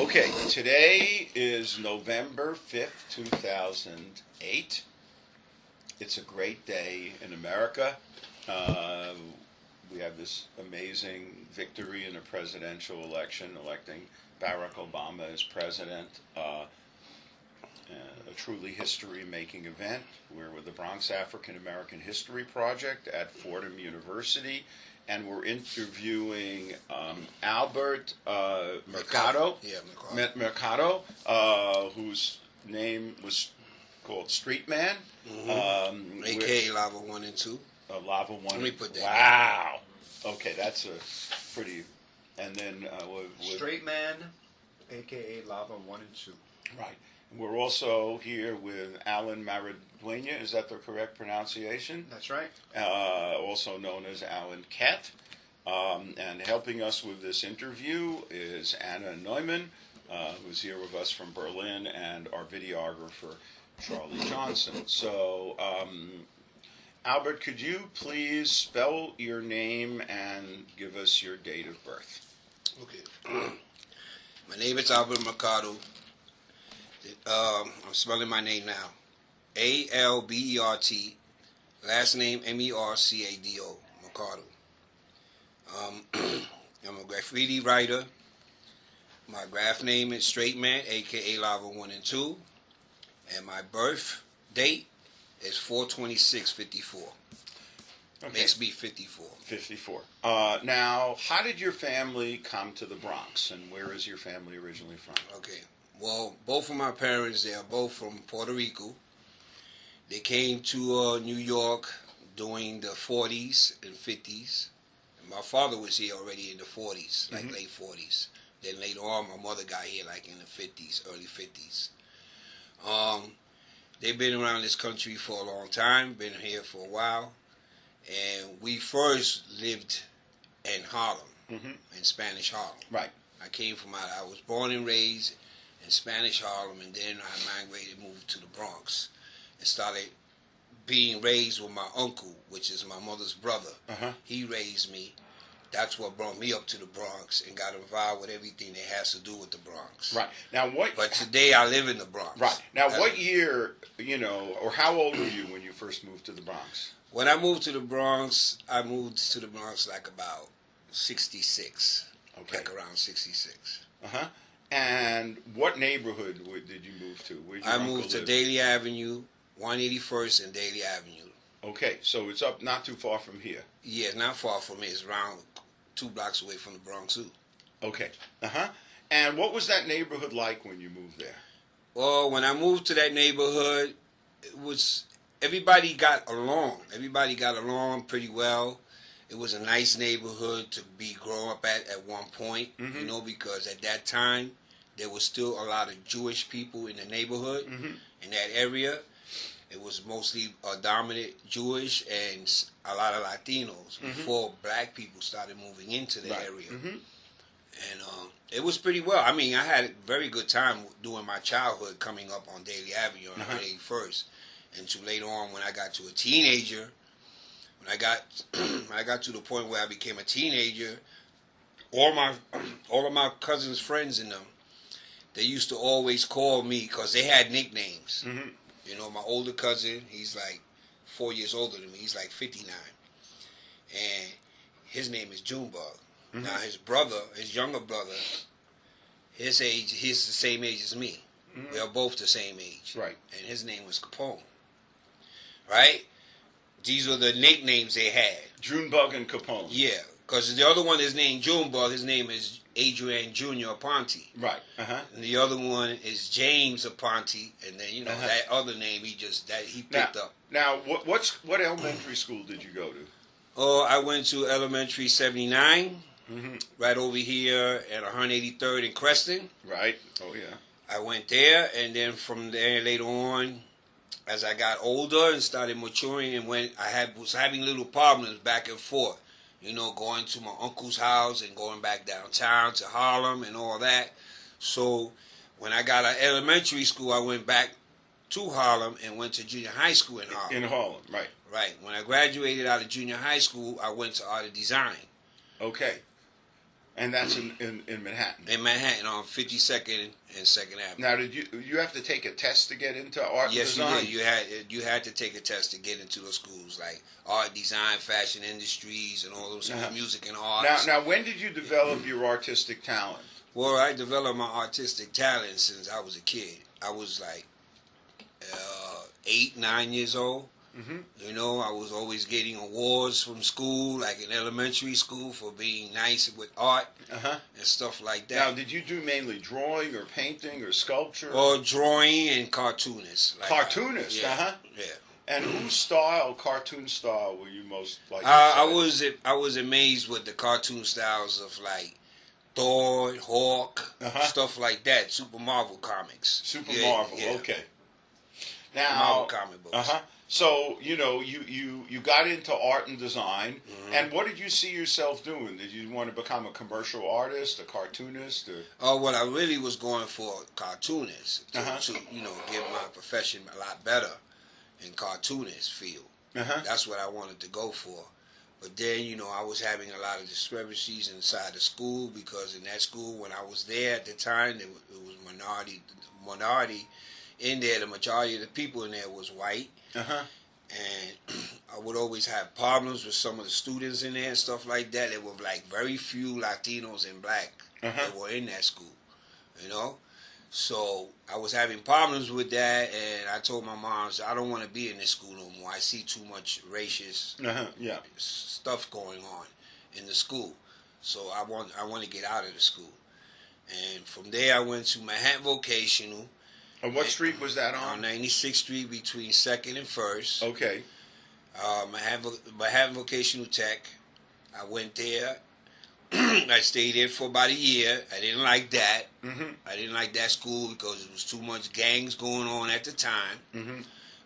Okay, today is November 5th, 2008. It's a great day in America. We have this amazing victory in a presidential election, electing Barack Obama as president. A truly history-making event. We're with the Bronx African American History Project at Fordham University, and we're interviewing Albert Mercado. Mercado, whose name was called Street Man. a.k.a. Lava 1 and 2. Lava 1. Let me put that. Wow. Okay, that's a pretty. And then Straight Man, a.k.a. Lava 1 and 2. Right. We're also here with Alan Meriduena. Is that the correct pronunciation? That's right. Also known as Alan Cat. And helping us with this interview is Anna Neumann, who's here with us from Berlin, and our videographer, Charlie Johnson. So, Albert, could you please spell your name and give us your date of birth? Okay. My name is Albert Mercado. I'm spelling my name now. A-L-B-E-R-T, last name M-E-R-C-A-D-O, Mercado. I'm a graffiti writer. My graph name is Straight Man, a.k.a. Lava 1 and 2. And my birth date is 4/26/54. Okay. Makes me 54. 54. Now, how did your family come to the Bronx, and where is your family originally from? Okay. Well, both of my parents, they are both from Puerto Rico. They came to New York during the 40s and 50s. And my father was here already in the 40s, like late 40s. Then later on, my mother got here like in the 50s, early 50s. They've been around this country for a long time, been here for a while. And we first lived in Harlem, in Spanish Harlem. Right. I was born and raised in Spanish Harlem, and then I migrated, moved to the Bronx, and started being raised with my uncle, which is my mother's brother. He raised me. That's what brought me up to the Bronx and got involved with everything that has to do with the Bronx. Right. Now, But today I live in the Bronx. Right. Now, what year, or how old were you when you first moved to the Bronx? When I moved to the Bronx, like about 66. Okay. Like around 66. And what neighborhood did you move to? I moved to Daly Avenue, 181st and Daly Avenue. Okay, so it's up not too far from here. Yeah, not far from here. It's around 2 blocks away from the Bronx Zoo. Okay. And what was that neighborhood like when you moved there? Well, when I moved to that neighborhood, everybody got along. Everybody got along pretty well. It was a nice neighborhood to be growing up at one point, because at that time, there was still a lot of Jewish people in the neighborhood, in that area. It was mostly dominant Jewish and a lot of Latinos before black people started moving into the area. And it was pretty well. I mean, I had a very good time during my childhood coming up on Daly Avenue on 181st. Until later on when I got to a teenager, when I got to the point where I became a teenager, all of my cousins' friends and them, they used to always call me because they had nicknames. My older cousin, he's like 4 years older than me. He's like 59. And his name is Junebug. Now his younger brother, his age, he's the same age as me. We are both the same age. Right. And his name was Capone. Right? These are the nicknames they had. Junebug and Capone. Yeah, because the other one is named Junebug. His name is Adrian Jr. Aponte. Right. And the other one is James Aponte, and then that other name he picked up. Now, what elementary school did you go to? Oh, I went to elementary 79, right over here at 183rd and Creston. Right. Oh yeah. I went there, and then from there later on, as I got older and started maturing, and was having little problems back and forth, going to my uncle's house and going back downtown to Harlem and all that. So when I got out of elementary school, I went back to Harlem and went to junior high school in Harlem. In Harlem, right. Right. When I graduated out of junior high school, I went to art and design. Okay. And that's in Manhattan. In Manhattan on 52nd and 2nd Avenue. Now, did you have to take a test to get into art and design? Yes, you did. You had to take a test to get into those schools, like art, design, fashion industries, and all those music and arts. Now, when did you develop your artistic talent? Well, I developed my artistic talent since I was a kid. I was like 8, 9 years old. Mm-hmm. You know, I was always getting awards from school, like in elementary school, for being nice with art and stuff like that. Now, did you do mainly drawing or painting or sculpture? Or drawing and cartoonist. Like cartoonist, yeah. And whose cartoon style, were you most like? I was amazed with the cartoon styles of like Thor, Hawk, stuff like that. Super Marvel comics. Super Marvel, okay. Now, Marvel comic books. So, you know, you got into art and design, and what did you see yourself doing? Did you want to become a commercial artist, a cartoonist? Or? What I really was going for, cartoonist, to you know, get my profession a lot better in cartoonist field. That's what I wanted to go for. But then, you know, I was having a lot of discrepancies inside the school, because in that school, when I was there at the time, it was minority in there. The majority of the people in there was white. And I would always have problems with some of the students in there and stuff like that. There were like very few Latinos and black that were in that school, you know. So I was having problems with that, and I told my mom, I don't want to be in this school no more. I see too much racist stuff going on in the school. So I want to get out of the school. And from there I went to Manhattan Vocational. And what street was that on? On 96th Street between 2nd and 1st. Okay. Manhattan Vocational Tech. I went there. I stayed there for about a year. I didn't like that. I didn't like that school because it was too much gangs going on at the time.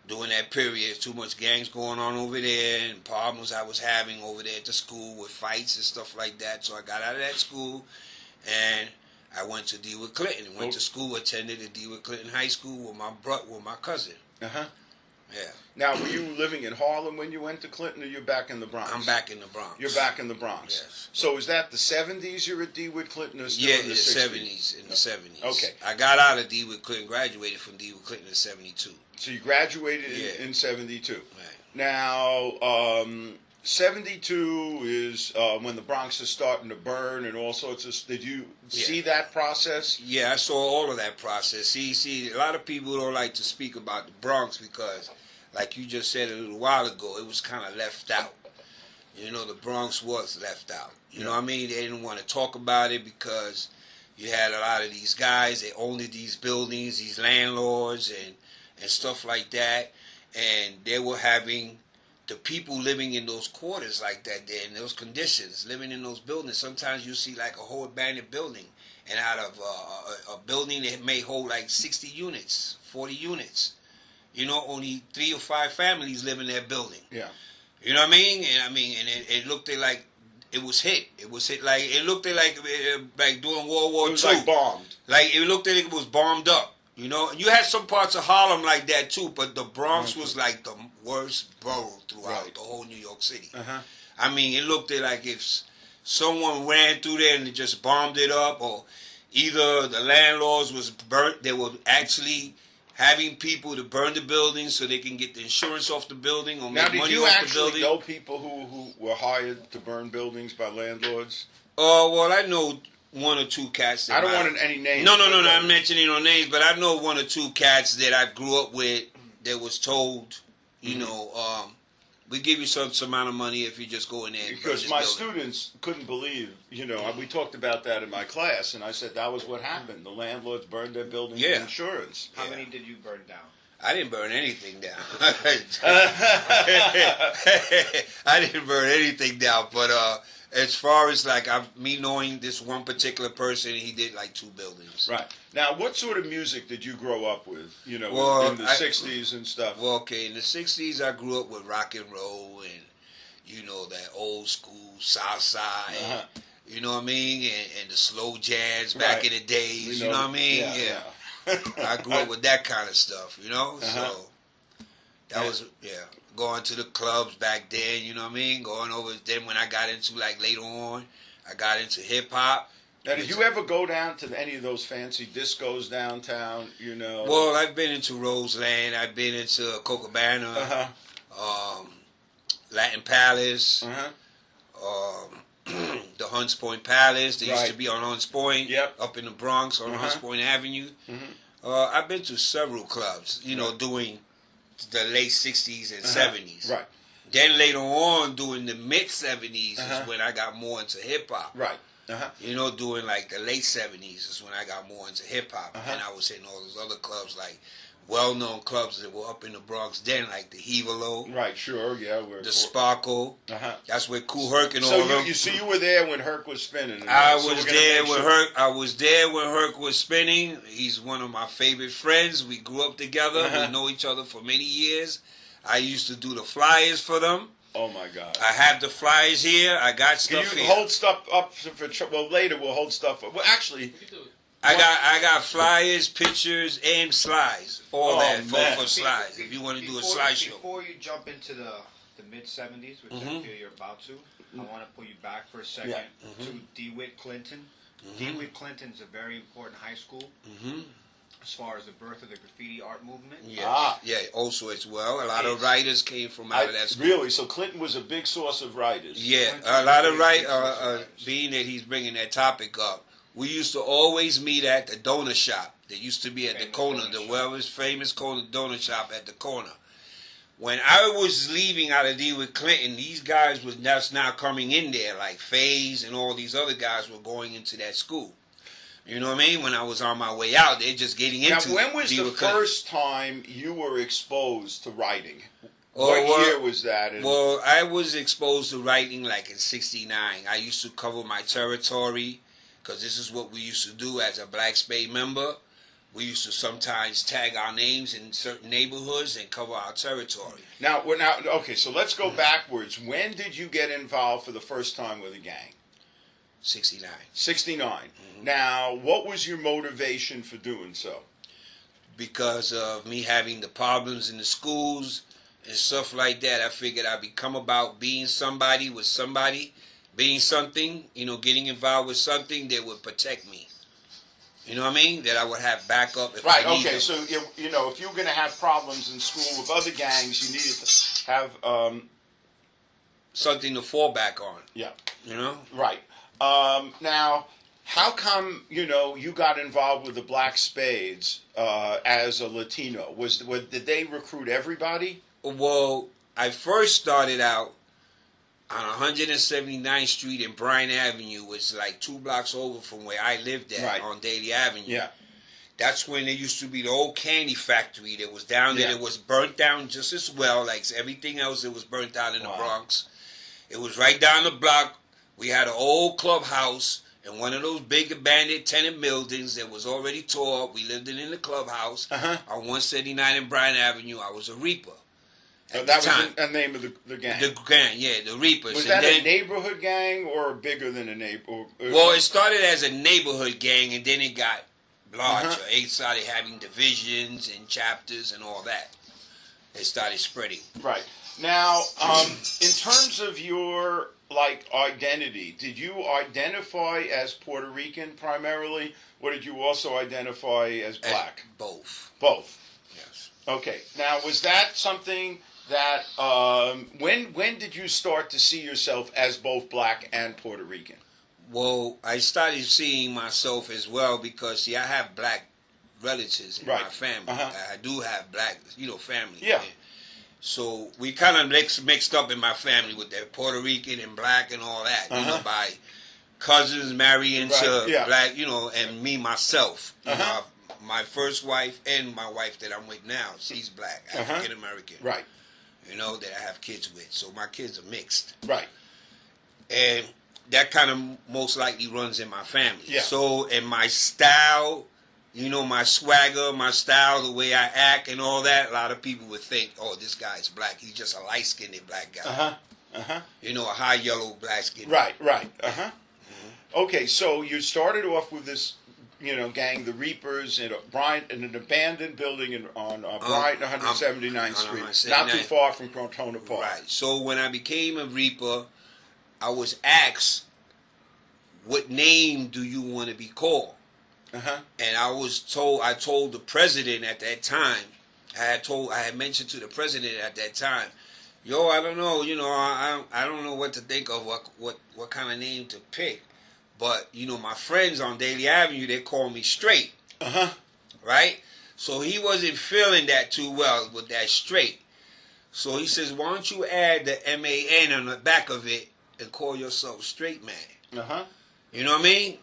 During that period, too much gangs going on over there, and problems I was having over there at the school with fights and stuff like that. So I got out of that school, and I went to DeWitt Clinton. Went to school, attended at DeWitt Clinton High School with my cousin. Yeah. Now, were you living in Harlem when you went to Clinton, or you're back in the Bronx? I'm back in the Bronx. You're back in the Bronx. Yes. So is that the 70s you're at DeWitt Clinton, or still yeah, in the 60s? In the 70s. Okay. I got out of DeWitt Clinton, graduated from DeWitt Clinton in 72. So you graduated in 72. Right. Now, 72 is when the Bronx is starting to burn and all sorts of... Did you see that process? Yeah, I saw all of that process. See, a lot of people don't like to speak about the Bronx because, like you just said a little while ago, it was kind of left out. You know, the Bronx was left out. You know what I mean? They didn't want to talk about it because you had a lot of these guys, they owned these buildings, these landlords and stuff like that, and they were having the people living in those quarters like that there, in those conditions, living in those buildings. Sometimes you see like a whole abandoned building, and out of a building that may hold like 60 units, 40 units, you know, only 3 or 5 families live in that building. Yeah. You know what I mean? And it looked like it was hit. It was hit like, it looked like during World War II. It was like bombed. Like it looked like it was bombed up. You know, you had some parts of Harlem like that too, but the Bronx was like the worst borough throughout the whole New York City. I mean, it looked like if someone ran through there and they just bombed it up, or either the landlords was burnt, they were actually having people to burn the building so they can get the insurance off the building or make money off the building. Now, did you actually know people who were hired to burn buildings by landlords? Well, I know 1 or 2 cats. I don't want any names. No, I'm mentioning no names, but I know 1 or 2 cats that I grew up with that was told, you know, we give you some amount of money if you just go in there. Because my students couldn't believe, you know, we talked about that in my class, and I said that was what happened. The landlords burned their buildings for insurance. How many did you burn down? I didn't burn anything down. I didn't burn anything down, but as far as like me knowing this one particular person, he did like 2 buildings. Right. Now, what sort of music did you grow up with? You know, in the 60s and stuff. Well, okay, in the 60s, I grew up with rock and roll and, you know, that old school South Side. You know what I mean? And the slow jazz back in the days. You know what I mean? Yeah. I grew up with that kind of stuff, you know? So that was, going to the clubs back then, you know what I mean? Going over, then when I got into, like, later on, I got into hip hop. Now, did you ever go down to any of those fancy discos downtown? You know. Well, I've been into Roseland. I've been into Copacabana, Latin Palace, the Hunts Point Palace. They used to be on Hunts Point, up in the Bronx on Hunts Point Avenue. I've been to several clubs, you know, during the late 60s and 70s. Right. Then later on, during the mid-70s is when I got more into hip-hop. Right. You know, during like the late 70s is when I got more into hip-hop. And I was hitting all those other clubs, like well-known clubs that were up in the Bronx then, like the Hevalo. Right, sure, yeah. The Sparkle. That's where Kool Herc and all so them. So you were there when Herc was spinning. I was there when Herc. I was there when Herc was spinning. He's one of my favorite friends. We grew up together. We know each other for many years. I used to do the flyers for them. Oh my God! I have the flyers here. I got stuff Can you here. hold stuff up for? Well, later we'll hold stuff up. Well, actually, I got flyers, pictures, and slides. All that for slides. If you want to do a slideshow. Before you jump into the mid 70s, which I feel you're about to, I want to pull you back for a second to DeWitt Clinton. DeWitt Clinton is a very important high school. As far as the birth of the graffiti art movement. Yeah, also as well. A lot of writers came from out of that school. Really? So Clinton was a big source of writers. Yeah, a lot of being that he's bringing that topic up, we used to always meet at the donut shop that used to be at the corner, the famous corner donut shop at the corner. When I was leaving out of DeWitt Clinton, these guys was just now coming in there, like FaZe and all these other guys were going into that school. You know what I mean? When I was on my way out, they're just getting into it. Now, when was the first time you were exposed to writing? What year was that? Well, I was exposed to writing like in '69. I used to cover my territory because this is what we used to do as a Black Spade member. We used to sometimes tag our names in certain neighborhoods and cover our territory. Now, okay, so let's go backwards. When did you get involved for the first time with a gang? 69. 69. Now, what was your motivation for doing so? Because of me having the problems in the schools and stuff like that, I figured I'd become about being somebody with somebody, being something, you know, getting involved with something that would protect me. You know what I mean? That I would have backup if I need them. So, you know, if you were going to have problems in school with other gangs, you needed to have... something to fall back on. Yeah. You know? Right. Now, how come, you know, you got involved with the Black Spades as a Latino? Did they recruit everybody? Well, I first started out on 179th Street and Bryant Avenue, which is like 2 blocks over from where I lived at on Daly Avenue. Yeah. That's when there used to be the old candy factory that was down there. It was burnt down just as well, like everything else that was burnt out in the Bronx. It was right down the block. We had an old clubhouse and one of those big abandoned tenant buildings that was already tore up. We lived in the clubhouse on 179 and Bryant Avenue. I was a Reaper. That was the name of the gang? The gang, yeah, the Reapers. Was that a neighborhood gang or bigger than a neighborhood? Well, it started as a neighborhood gang and then it got larger. It started having divisions and chapters and all that. It started spreading. Right. Now, in terms of your identity, did you identify as Puerto Rican primarily, or did you also identify as black? Both. Both. Yes. Okay. Now, was that something that when did you start to see yourself as both black and Puerto Rican? Well, I started seeing myself as well because I have black relatives in my family. I do have black, family. Yeah. So we kind of mixed up in my family with that Puerto Rican and black and all that, by cousins marrying to black, and me, myself. My first wife and my wife that I'm with now, she's black, African American. Right. That I have kids with. So my kids are mixed. Right. And that kind of most likely runs in my family. Yeah. So, and my style, my swagger, my style, the way I act and all that, a lot of people would think, oh, this guy's black. He's just a light-skinned black guy. A high yellow black skin. Right. Okay, so you started off with this, gang, the Reapers, in an abandoned building on Bryant 179th Street, not too far from Crotona Park. Right. So when I became a Reaper, I was asked what name do you want to be called? And I told the president at that time, I had mentioned to the president at that time, yo, I don't know, I don't know what to think of, what kind of name to pick. But, my friends on Daly Avenue, they call me Straight. Right? So he wasn't feeling that too well with that Straight. So he says, why don't you add the M-A-N on the back of it and call yourself Straight Man? You know what I mean?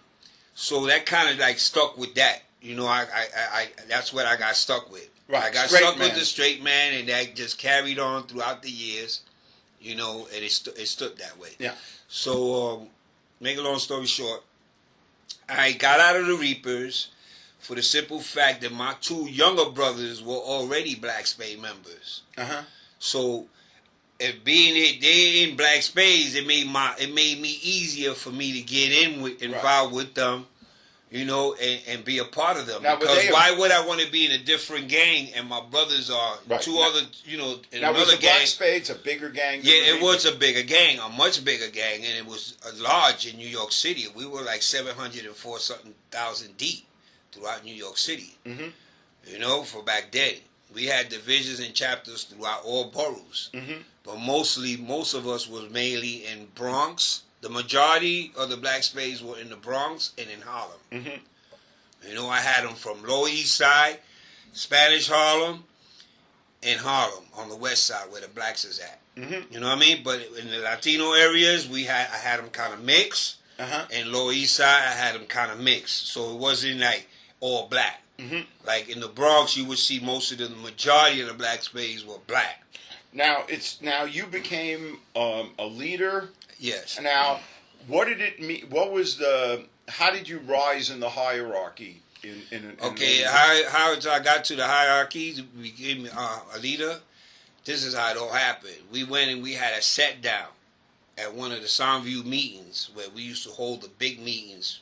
So that kind of like stuck with that. I that's what I got stuck with. Right. I got stuck with the Straight Man, and that just carried on throughout the years. And it stood that way. Yeah. So, make a long story short, I got out of the Reapers for the simple fact that my two younger brothers were already Black Spade members. So, if they in Black Spades, it made me easier for me to get involved with them, and be a part of them. Now, because why would I want to be in a different gang and my brothers are two other, in now, another was the gang? Black Spades a bigger gang? Yeah, it was a bigger gang, a much bigger gang, and it was large in New York City. We were like 704 something thousand deep throughout New York City. For back then. We had divisions and chapters throughout all boroughs. But most of us was mainly in Bronx. The majority of the Black Spades were in the Bronx and in Harlem. I had them from Lower East Side, Spanish Harlem, and Harlem on the West Side where the blacks is at. You know what I mean? But in the Latino areas, I had them kind of mixed. And Lower East Side, I had them kind of mixed. So it wasn't like all black. Like in the Bronx, you would see the majority of the Black Spades were black. Now you became a leader. Yes. Now, what did it mean? How did you rise in the hierarchy? How I got to the hierarchy, became a leader. This is how it all happened. We went and we had a set down at one of the Soundview meetings where we used to hold the big meetings,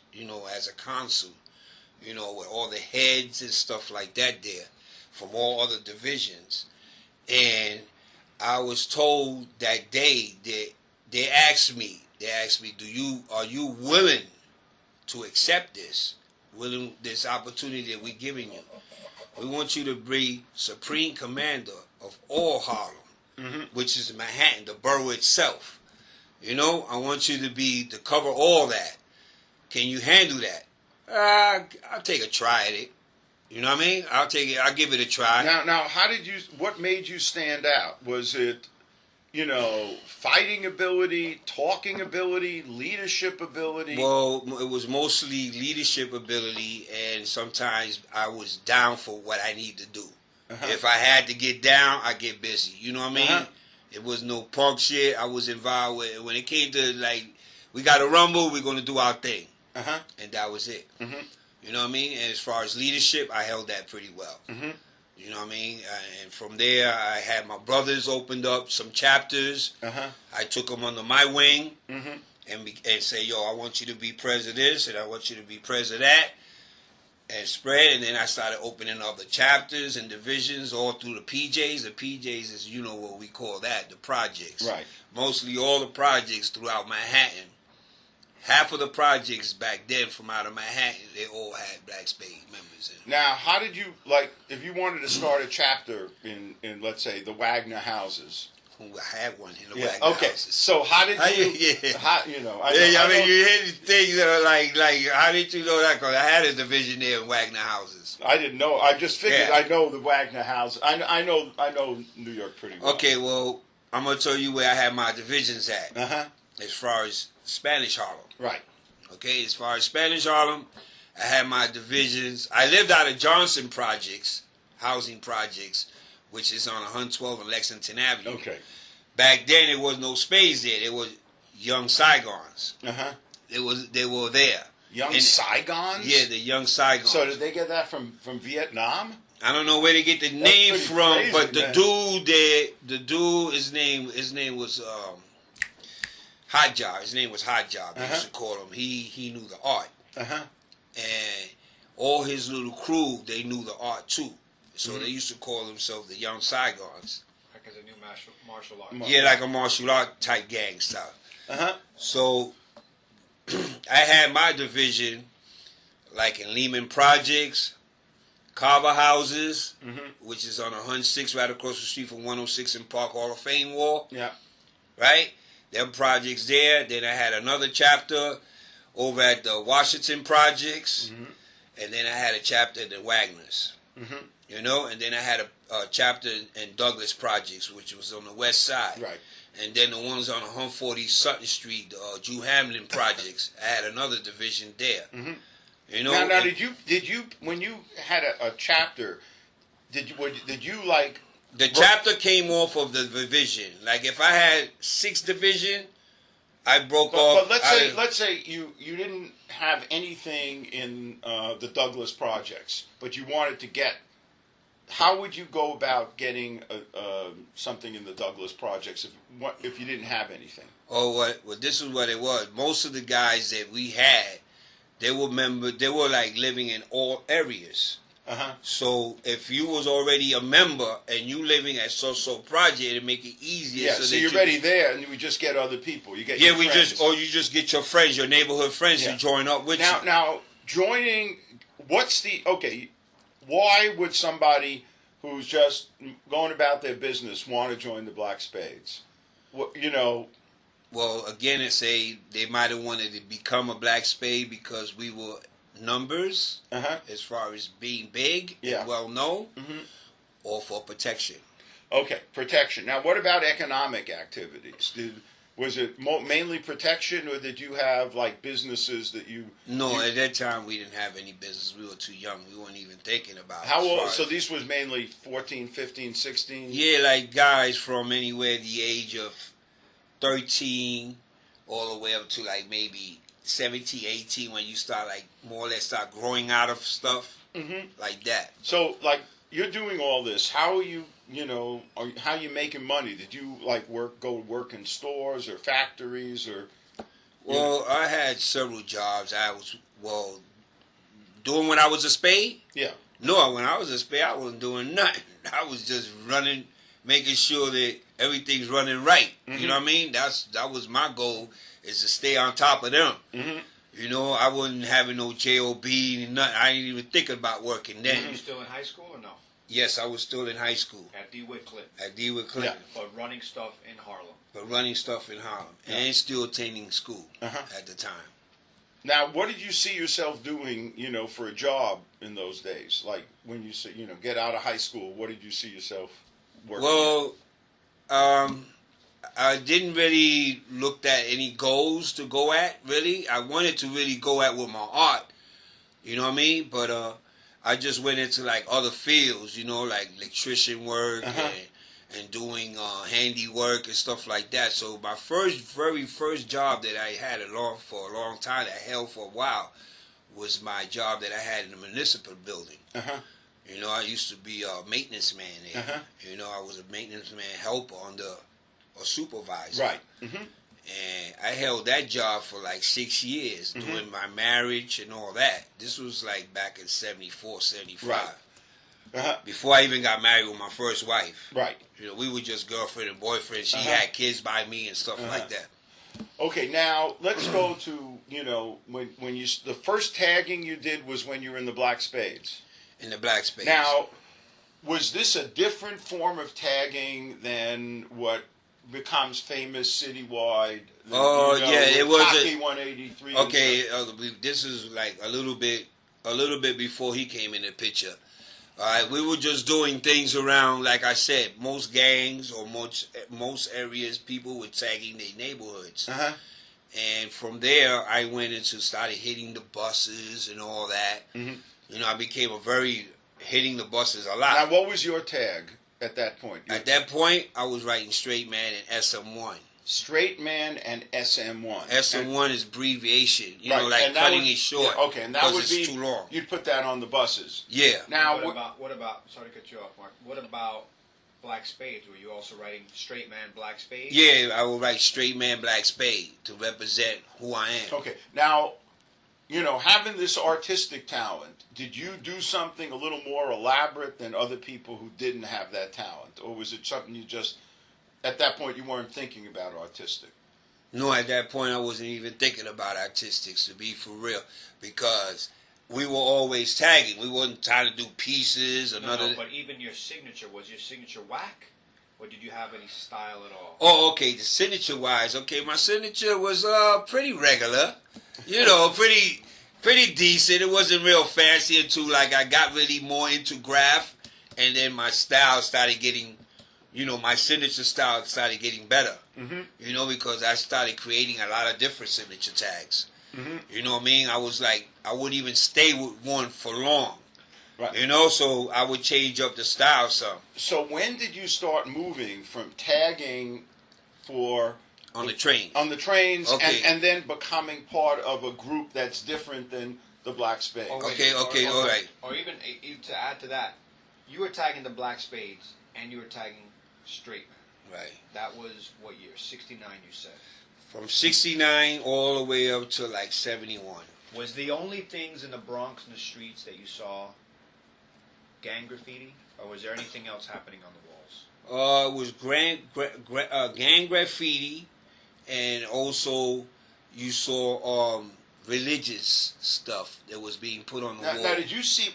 as a council. With all the heads and stuff like that there from all other divisions. And I was told that day that they asked me, are you willing to accept this opportunity that we're giving you? We want you to be supreme commander of all Harlem, which is Manhattan, the borough itself. I want you to cover all that. Can you handle that? I'll take a try at it. You know what I mean? I'll take it. I'll give it a try. Now, what made you stand out? Was it, fighting ability, talking ability, leadership ability? Well, it was mostly leadership ability, and sometimes I was down for what I need to do. If I had to get down, I get busy. You know what I mean? It was no punk shit. I was involved with it. When it came to, we got to rumble, we're going to do our thing. And that was it. You know what I mean? And as far as leadership, I held that pretty well. You know what I mean? And from there, I had my brothers opened up some chapters. I took them under my wing and say, yo, I want you to be president of this, and I want you to be president of that, and spread. And then I started opening up the chapters and divisions all through the PJs. The PJs is, what we call that, the projects. Right. Mostly all the projects throughout Manhattan. Half of the projects back then from out of Manhattan, they all had Black Spade members in them. Now, how did you, if you wanted to start a chapter in let's say, the Wagner houses? I had one in the Wagner houses. So how did you, you hear these things that are like, how did you know that? Because I had a division there in Wagner houses. I didn't know. I just figured I know the Wagner house. I know New York pretty well. Okay, well, I'm going to tell you where I had my divisions at. As far as Spanish Harlem. Right. Okay, as far as Spanish Harlem, I had my divisions. I lived out of Johnson Projects, housing projects, which is on 112 and Lexington Avenue. Okay. Back then, there was no Spades there. There was Young Saigons. They were there. Young Saigons? Yeah, the Young Saigons. So did they get that from Vietnam? I don't know where they get the name from, crazy, but man. the dude, his name was Hot Job. His name was Hot Job. They used to call him. He knew the art. And all his little crew, they knew the art too. So they used to call themselves the Young Saigons. Like as a new martial art. Yeah, like a martial art type gang style. So I had my division, like in Lehman Projects, Carver Houses, which is on 106 right across the street from 106 and Park Hall of Fame Wall. Yeah. Right? Them projects there. Then I had another chapter over at the Washington Projects. And then I had a chapter at the Wagners. You know? And then I had a chapter in Douglas Projects, which was on the west side. Right. And then the ones on 140 Sutton Street, Drew Hamlin Projects, I had another division there. You know? Now, did you when you had a chapter, did you like? The chapter came off of the division. Like if I had 6 division, I broke off. But let's say you didn't have anything in the Douglas projects, but you wanted to get. How would you go about getting something in the Douglas projects if you didn't have anything? Oh, well, this is what it was. Most of the guys that we had, they were like living in all areas. So if you was already a member and you living at so project, it'd make it easier. Yeah, so you're already there, and you just get other people. You get your friends. You just get your friends, your neighborhood friends to join up with you. Now joining. Why would somebody who's just going about their business want to join the Black Spades? Well, again, they might have wanted to become a Black Spade because we were numbers as far as being big and well known, or for protection. Okay, protection. Now, what about economic activities? Was it mainly protection, or did you have like businesses that you? No, at that time we didn't have any business. We were too young. We weren't even thinking about it. How old? So these was mainly 14, 15, 16? Yeah, like guys from anywhere the age of 13 all the way up to like maybe 17, 18 when you start like more or less start growing out of stuff like that. So like you're doing all this. How are you? How are you making money? Did you like go work in stores or factories or? Well, I had several jobs. I was doing when I was a spade. Yeah. No, when I was a spade, I wasn't doing nothing. I was just running, making sure that everything's running right. You know what I mean? That was my goal, is to stay on top of them. You know, I wasn't having no job and nothing. I ain't even thinking about working then. Were you still in high school or no? Yes, I was still in high school. At DeWitt Clinton. At DeWitt Clinton. Yeah. But running stuff in Harlem. And still attending school at the time. Now, what did you see yourself doing, for a job in those days? Like when you say, get out of high school, what did you see yourself working at? I didn't really look at any goals to go at, really. I wanted to really go at with my art, you know what I mean? But I just went into like other fields, like electrician work and doing handiwork and stuff like that. So my very first job that I had for a long time, that I held for a while, was my job that I had in the municipal building. I used to be a maintenance man there. I was a maintenance man helper under a supervisor. Right. And I held that job for like 6 years, doing my marriage and all that. This was like back in 74, 75. Right. Before I even got married with my first wife. Right. We were just girlfriend and boyfriend. She had kids by me and stuff like that. Okay, now let's go to, when the first tagging you did was when you were in the Black Spades. In the Black Spades. Now, was this a different form of tagging than what becomes famous citywide? It was Hockey 183. Okay, this is like a little bit before he came in the picture. All right, we were just doing things around, like I said, most gangs or most areas, people were tagging their neighborhoods. And from there, I went into started hitting the buses and all that. I became hitting the buses a lot. Now, what was your tag at that point? At that point, I was writing Straight Man and SM1. Straight Man and SM1. SM1 is abbreviation, like cutting it short. Yeah, okay, and that would be too long. You'd put that on the buses. Yeah. Now, what about? Sorry to cut you off, Mark. What about Black Spades? Were you also writing Straight Man Black Spade? Yeah, I would write Straight Man Black Spade to represent who I am. Okay. Now, having this artistic talent, did you do something a little more elaborate than other people who didn't have that talent, or was it something you just? At that point, you weren't thinking about artistic. No, at that point I wasn't even thinking about artistics, to be for real, because we were always tagging. We wasn't trying to do pieces or nothing. But even your signature, was your signature whack? Or did you have any style at all? Oh, okay, the signature wise. Okay, my signature was pretty regular. You know, pretty decent. It wasn't real fancy until like I got really more into graph, and then my style started getting, my signature style started getting better. Mm-hmm. Because I started creating a lot of different signature tags. Mm-hmm. You know what I mean? I was like, I wouldn't even stay with one for long. Right. So I would change up the style some. So when did you start moving from tagging on the train? On the trains, okay. and then becoming part of a group that's different than the Black Spades? All right. Or even to add to that, you were tagging the Black Spades and you were tagging Straight Man. Right. That was what year? 69, you said. From 69 all the way up to like 71. Was the only things in the Bronx and the streets that you saw gang graffiti, or was there anything else happening on the walls? It was gang graffiti, and also you saw religious stuff that was being put on the wall. Now, did you see?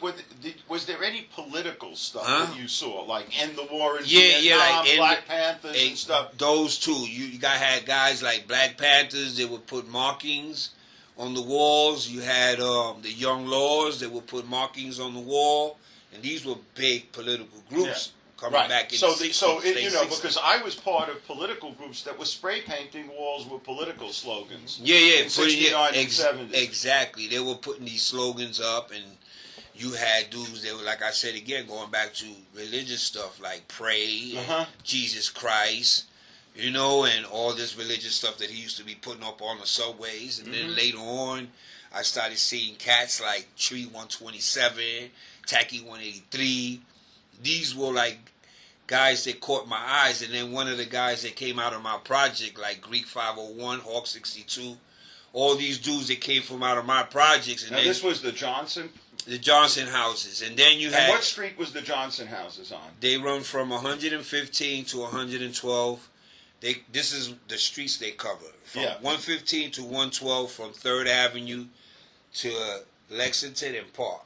Was there any political stuff that you saw, like end the war in Vietnam, like Black Panthers and stuff? Those two. You had guys like Black Panthers. They would put markings on the walls. You had the Young Lords. They would put markings on the wall. And these were big political groups coming back in the 60s. Because I was part of political groups that were spray painting walls with political slogans. Yeah. In 69 and 70. Exactly. They were putting these slogans up, and you had dudes that were, like I said again, going back to religious stuff like pray, Jesus Christ, and all this religious stuff that he used to be putting up on the subways. And then later on, I started seeing cats like Tree 127, Tacky 183. These were like guys that caught my eyes. And then one of the guys that came out of my project, like Greek 501, Hawk 62, all these dudes that came from out of my projects. And now this was the Johnson? The Johnson houses. And then you had... And what street was the Johnson houses on? They run from 115 to 112. This is the streets they cover. From 115 to 112 from 3rd Avenue to Lexington and Park.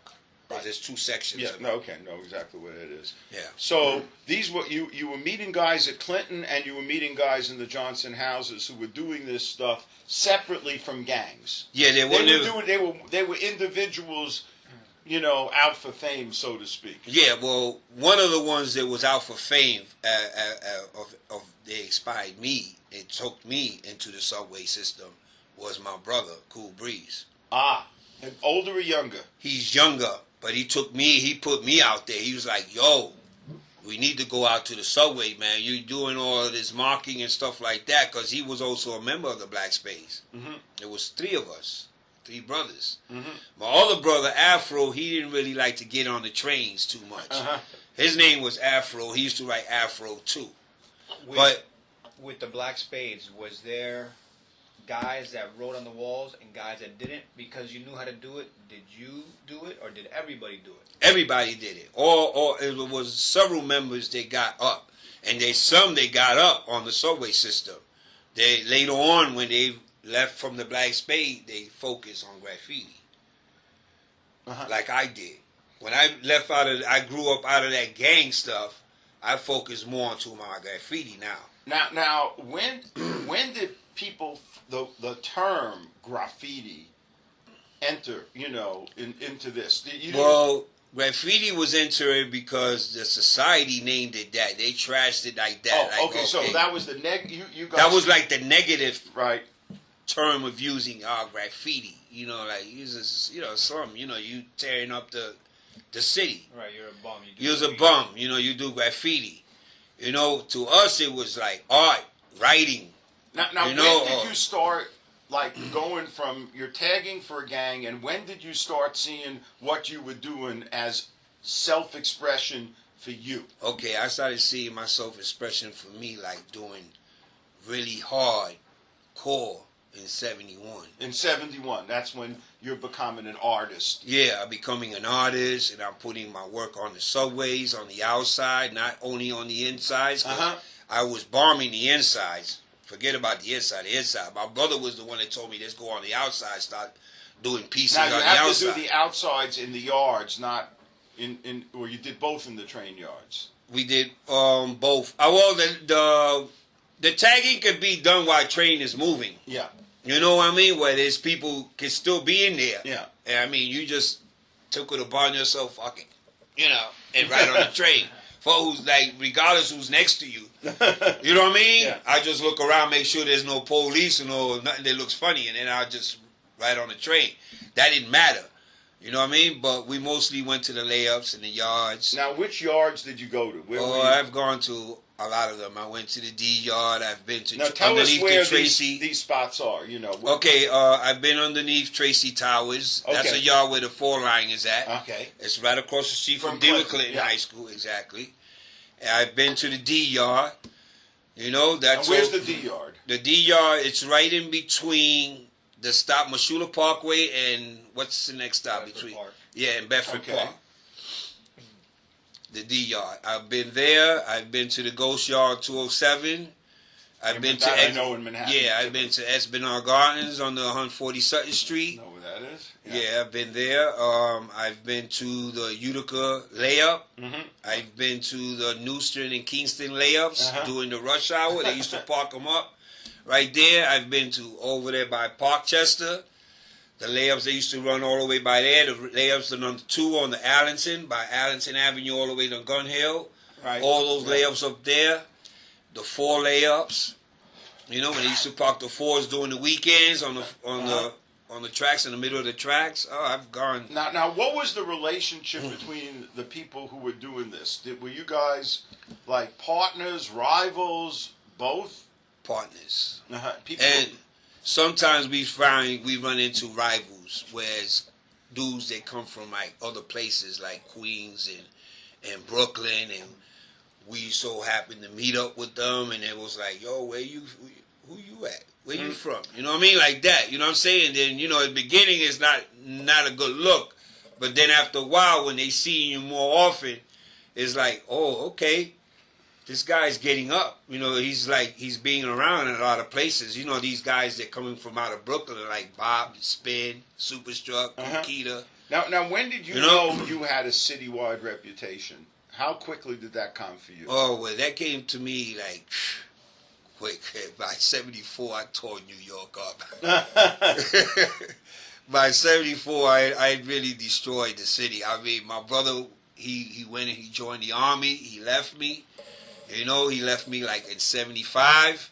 Because there's two sections. Yeah, know exactly what it is. Yeah. So these were you were meeting guys at Clinton, and you were meeting guys in the Johnson houses who were doing this stuff separately from gangs. Yeah, they were individuals, out for fame, so to speak. Yeah, well, one of the ones that was out for fame, they inspired me. It took me into the subway system was my brother, Cool Breeze. Older or younger? He's younger, but he put me out there. He was like, yo, we need to go out to the subway, man. You doing all of this marking and stuff like that, because he was also a member of the Black Spades. Mm-hmm. There was 3 of us, 3 brothers. Mm-hmm. My other brother, Afro, he didn't really like to get on the trains too much. His name was Afro. He used to write Afro too. With the Black Spades, was there guys that wrote on the walls and guys that didn't because you knew how to do it? Did you do it, or did everybody do it? Everybody did it. Or it was several members that got up, and they got up on the subway system. They later on, when they left from the Black Spade, they focused on graffiti, like I did. When I I grew up out of that gang stuff. I focus more onto my graffiti now. Now, when did people the term graffiti enter? Into this. Graffiti was entered because the society named it that. They trashed it like that. So that was the you guys. That was like the negative term of using graffiti. You tearing up the city. Right, you're a bum. You're a bum. You do graffiti. To us it was like art, writing. Now when did you start going from your tagging for a gang, and when did you start seeing what you were doing as self-expression for you? Okay, I started seeing my self-expression for me doing really hard core in 71. In 71, that's when you're becoming an artist. Yeah, I'm becoming an artist, and I'm putting my work on the subways, on the outside, not only on the insides. I was bombing the insides Forget about the inside. The inside. My brother was the one that told me, let's go on the outside, start doing pieces Now on you the have outside. to do the outsides in the yards, not in or you did both in the train yards. We did both. The tagging could be done while train is moving. Yeah. You know what I mean? Where there's people can still be in there. Yeah. And I mean, you just took it upon yourself, fuck it, you know, and ride on the train. For who's like, regardless who's next to you. You know what I mean? Yeah. I just look around, make sure there's no police or no nothing that looks funny, and then I just ride on the train. That didn't matter. You know what I mean? But we mostly went to the layups and the yards. Now, which yards did you go to? Where were you? I've gone to a lot of them. I went to the D yard. I've been to Now tell us underneath where the Tracy. these spots are. You know. Okay, I've been underneath Tracy Towers. That's Okay. a yard where the 4 line is at. Okay. It's right across the street from From DeWitt Clinton, Clinton yeah. High School, exactly. And I've been to the D yard. You know, that's And where's the D yard? The D yard, it's right in between the stop Mashula Parkway and what's the next stop Bedford between? Park. Yeah, in Bedford Okay. Park. The D yard. I've been there. I've been to the Ghost Yard 207. I've been to I know in Manhattan. yeah, I've been to Espinal Gardens on the 140 Sutton Street. Know where that is? Yeah, I've been there. I've been to the Utica layup. Mm-hmm. I've been to the Newston and Kingston layups during the rush hour. They used to park them up right there. I've been to over there by Parkchester. The layups they used to run all the way by there. The layups are number 2 on the Allenton, by Allenton Avenue all the way to Gun Hill. Right. All those layups up there. The 4 layups. You know, when they used to park the 4s during the weekends on the tracks, in the middle of the tracks. Oh, I've gone. Now, what was the relationship between the people who were doing this? Were you guys like partners, rivals, both? Partners. People. And sometimes we run into rivals, whereas dudes that come from like other places like Queens and Brooklyn, and we so happened to meet up with them, and it was like, yo, who you at? Where you from? You know what I mean? Like that. You know what I'm saying? Then, you know, at the beginning it's not a good look, but then after a while when they see you more often, it's like, oh, okay, this guy's getting up. You know, he's being around in a lot of places. You know, these guys that coming from out of Brooklyn are like Bob, Spin, Superstruck, Nikita. Now, when did you know you had a citywide reputation? How quickly did that come for you? Oh, well, that came to me like quick. By 74, I tore New York up. By 74, I really destroyed the city. I mean, my brother, he went and he joined the army. He left me. You know, he left me like in 75.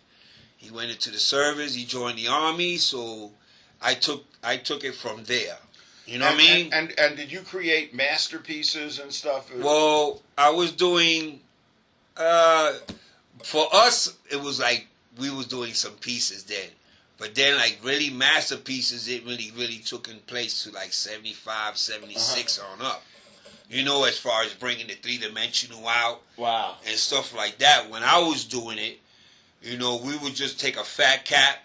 He went into the service. He joined the army. So I took it from there. You know what I mean? And did you create masterpieces and stuff? Well, I was doing, for us, it was like we was doing some pieces then. But then, like, really masterpieces, it really took in place to like 75, 76 on up. You know, as far as bringing the 3-dimensional out. Wow. And stuff like that. When I was doing it, you know, we would just take a fat cap,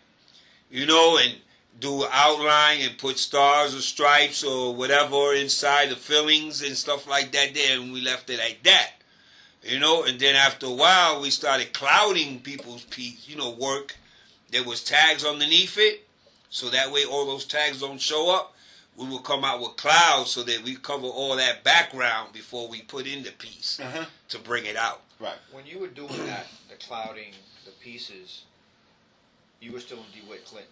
you know, and do an outline and put stars or stripes or whatever inside the fillings and stuff like that there, and we left it like that. You know, and then after a while, we started clouding people's piece, you know, work. There was tags underneath it, so that way all those tags don't show up. We will come out with clouds so that we cover all that background before we put in the piece to bring it out. Right. When you were doing that, the clouding, the pieces, you were still in DeWitt Clinton.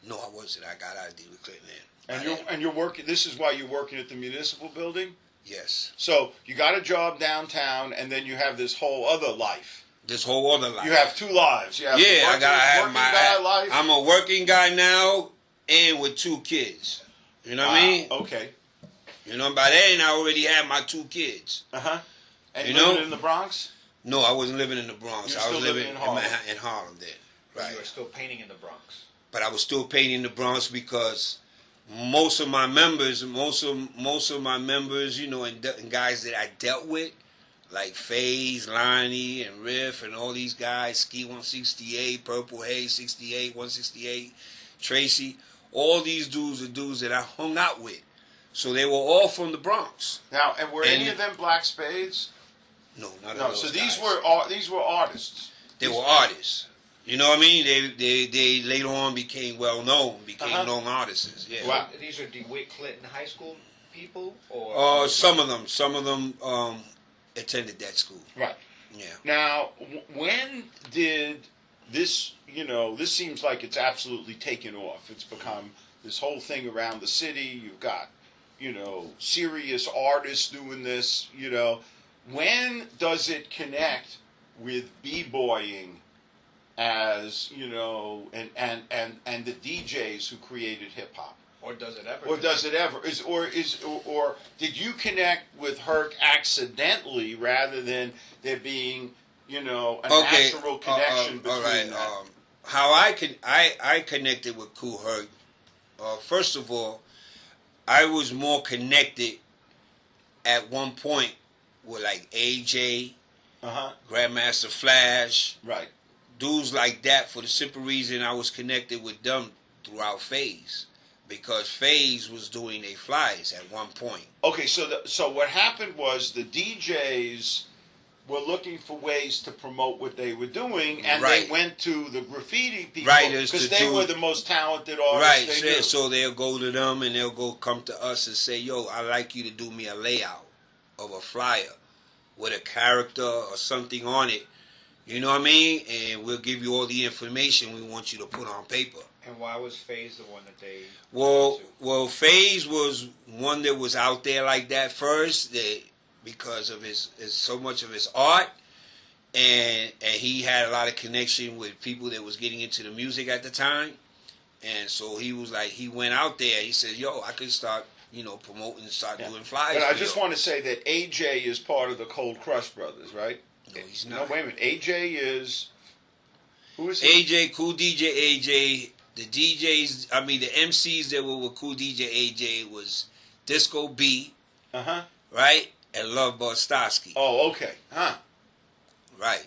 No, I wasn't. I got out of DeWitt Clinton then. And you're working. This is why you're working at the municipal building. Yes. So you got a job downtown, and then you have this whole other life. This whole other life. You have 2 lives. You have I have guy life. I'm a working guy now, and with 2 kids. You know what I mean? Okay. You know, by then I already had my 2 kids. And you living know, in the Bronx? No, I wasn't living in the Bronx. You're I was still living in Harlem. in Harlem then. Right. You were still painting in the Bronx. But I was still painting in the Bronx because most of my members, you know, and guys that I dealt with, like FaZe, Lonnie, and Riff, and all these guys, Ski 168, Purple Haze 68, 168, Tracy, all these dudes are dudes that I hung out with. So they were all from the Bronx. Now, and were any of them Black Spades? No, not No. those So guys. these were artists. They were artists. You know what I mean? They later on became well known, became known artists. Yeah. Wow. These are DeWitt Clinton high school people, or some of them attended that school. Right. Yeah. Now, when did this? This seems like it's absolutely taken off. It's become this whole thing around the city. You've got, serious artists doing this. When does it connect with b-boying? As and the DJs who created hip hop, or does it ever? Or did you connect with Herc accidentally rather than there being a natural connection between all right. that? How I connected with Kool Herc. First of all, I was more connected at one point with like AJ, Grandmaster Flash, right. Dudes like that, for the simple reason I was connected with them throughout Phase, because Phase was doing their flyers at one point. Okay, so what happened was the DJs were looking for ways to promote what they were doing, and they went to the graffiti people because they were the most talented artists. Right, so they'll go to them and they'll come to us and say, "Yo, I'd like you to do me a layout of a flyer with a character or something on it." You know what I mean? And we'll give you all the information we want you to put on paper. And why was Phase the one that they... Well, Phase was one that was out there like that first, because of his so much of his art, and he had a lot of connection with people that was getting into the music at the time. And so he was like, he went out there, he said, "Yo, I could start, promoting and start doing flyers." But I just want to say that AJ is part of the Cold Crush Brothers, right? No, he's not. No, wait a minute. AJ is... Who is he? AJ, Cool DJ AJ. The DJs, the MCs that were with Cool DJ AJ was Disco B. Right? And Love Bostowski. Oh, okay. Right.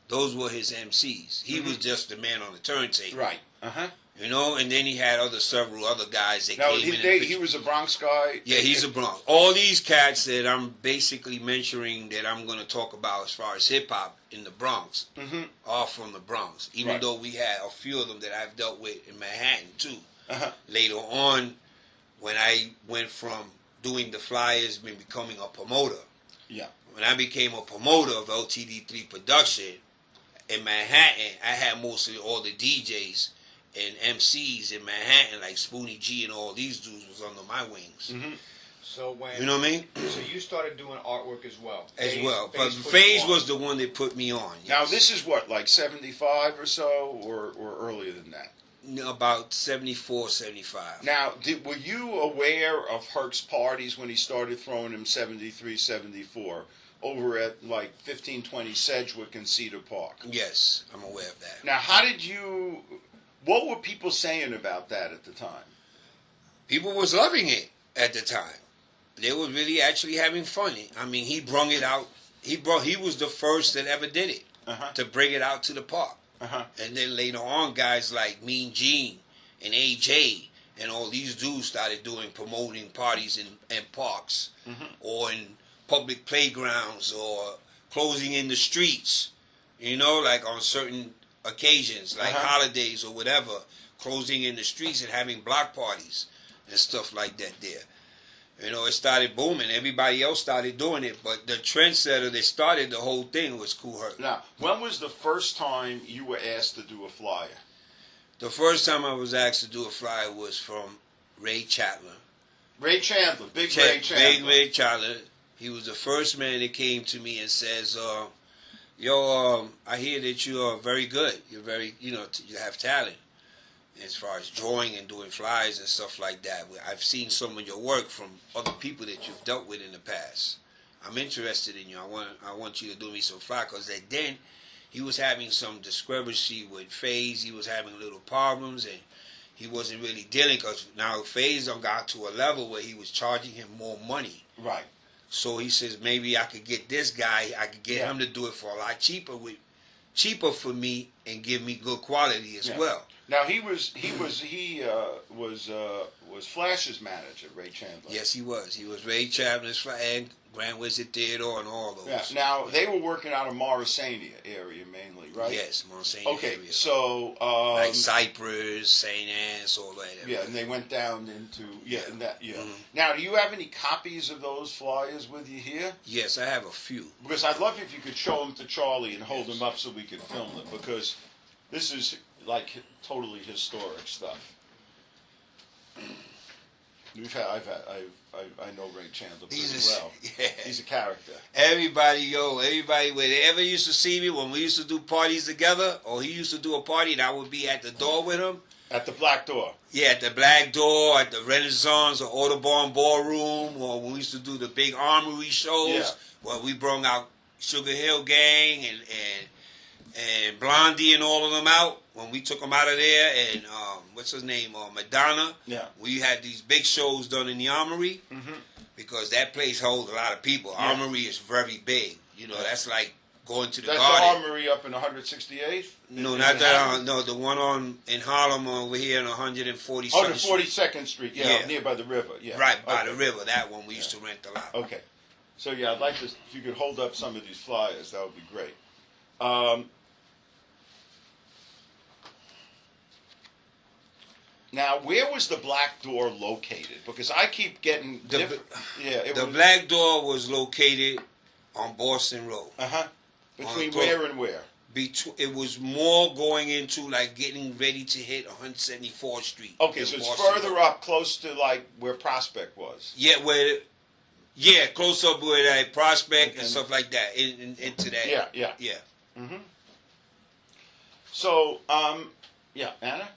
Those were his MCs. He was just the man on the turntable. Right. And then he had several other guys that came in. He was a Bronx guy? Yeah, he's a Bronx. All these cats that I'm basically mentioning that I'm going to talk about as far as hip-hop in the Bronx are from the Bronx. Even though we had a few of them that I've dealt with in Manhattan, too. Later on, when I went from doing the flyers and becoming a promoter. Yeah. When I became a promoter of LTD3 production in Manhattan, I had mostly all the DJs and MCs in Manhattan, like Spoonie G and all these dudes was under my wings. So when you know what I mean? So you started doing artwork as well. But Phase was the one that put me on. Yes. Now this is what, like 75 or so, or earlier than that? About 74, 75. Now, were you aware of Herc's parties when he started throwing them 73, 74 over at like 1520 Sedgwick and Cedar Park? Yes, I'm aware of that. Now, what were people saying about that at the time? People was loving it at the time. They were really actually having fun. He brung it out. He was the first that ever did it to bring it out to the park. And then later on, guys like Mean Gene and AJ and all these dudes started promoting parties in parks or in public playgrounds or closing in the streets, like on certain occasions, like holidays or whatever, closing in the streets and having block parties and stuff like that there. It started booming. Everybody else started doing it, but the trendsetter that started the whole thing was Kool Herc. Now, when was the first time you were asked to do a flyer? The first time I was asked to do a flyer was from Ray Chandler. Ray Chandler, Big Ray Chandler. Big Ray Chandler. He was the first man that came to me and says, "Yo, I hear that you are very good. You're very, you have talent as far as drawing and doing flyers and stuff like that. I've seen some of your work from other people that you've dealt with in the past. I'm interested in you. I want you to do me some flyers." Because then he was having some discrepancy with Phase. He was having little problems and he wasn't really dealing, because now Phase got to a level where he was charging him more money. Right. So he says, maybe I could get this guy, I could get him to do it for a lot cheaper for me and give me good quality as well. Now he was Flash's manager, Ray Chandler. Yes, he was. He was Ray Chandler's and Grand Wizard Theater and all those. Yeah. Now, they were working out of Morrisania area mainly, right? Yes, Morrisania Okay, area. so... like Cypress, St. Anne's, all that area. Yeah, and they went down into... And that, Mm-hmm. Now, do you have any copies of those flyers with you here? Yes, I have a few. Because I'd love if you could show them to Charlie and hold them up so we could film them, because this is, like, totally historic stuff. I know Ray Chandler pretty well. Yeah. He's a character. Everybody, whenever used to see me, when we used to do parties together, or he used to do a party, and I would be at the door with him. At the Black Door. Yeah, at the Black Door, at the Renaissance or Audubon Ballroom, or when we used to do the big armory shows, where we brought out Sugar Hill Gang and Blondie and all of them out. When we took them out of there, and what's his name, Madonna. Yeah. We had these big shows done in the Armory, because that place holds a lot of people. Yeah. Armory is very big. You know, that's like going to the That's garden. the Armory up in 168th? No, not that. No, the one in Harlem over here on 142nd. Oh, the 42nd Street. Yeah, Yeah. near by the river. Yeah. Right by the river. That one we used to rent a lot. Okay. So, yeah, I'd like to, if you could hold up some of these flyers, that would be great. Now, where was the Black Door located? Because I keep getting The was, Black Door was located on Boston Road. Between on where and where? It was more going into like getting ready to hit 174th Street. Okay, than so it's Boston further Road. up, close to like where Prospect was. Yeah, close up where that Prospect and And- stuff like that, into that. Yeah. Yeah. So, yeah, Anna?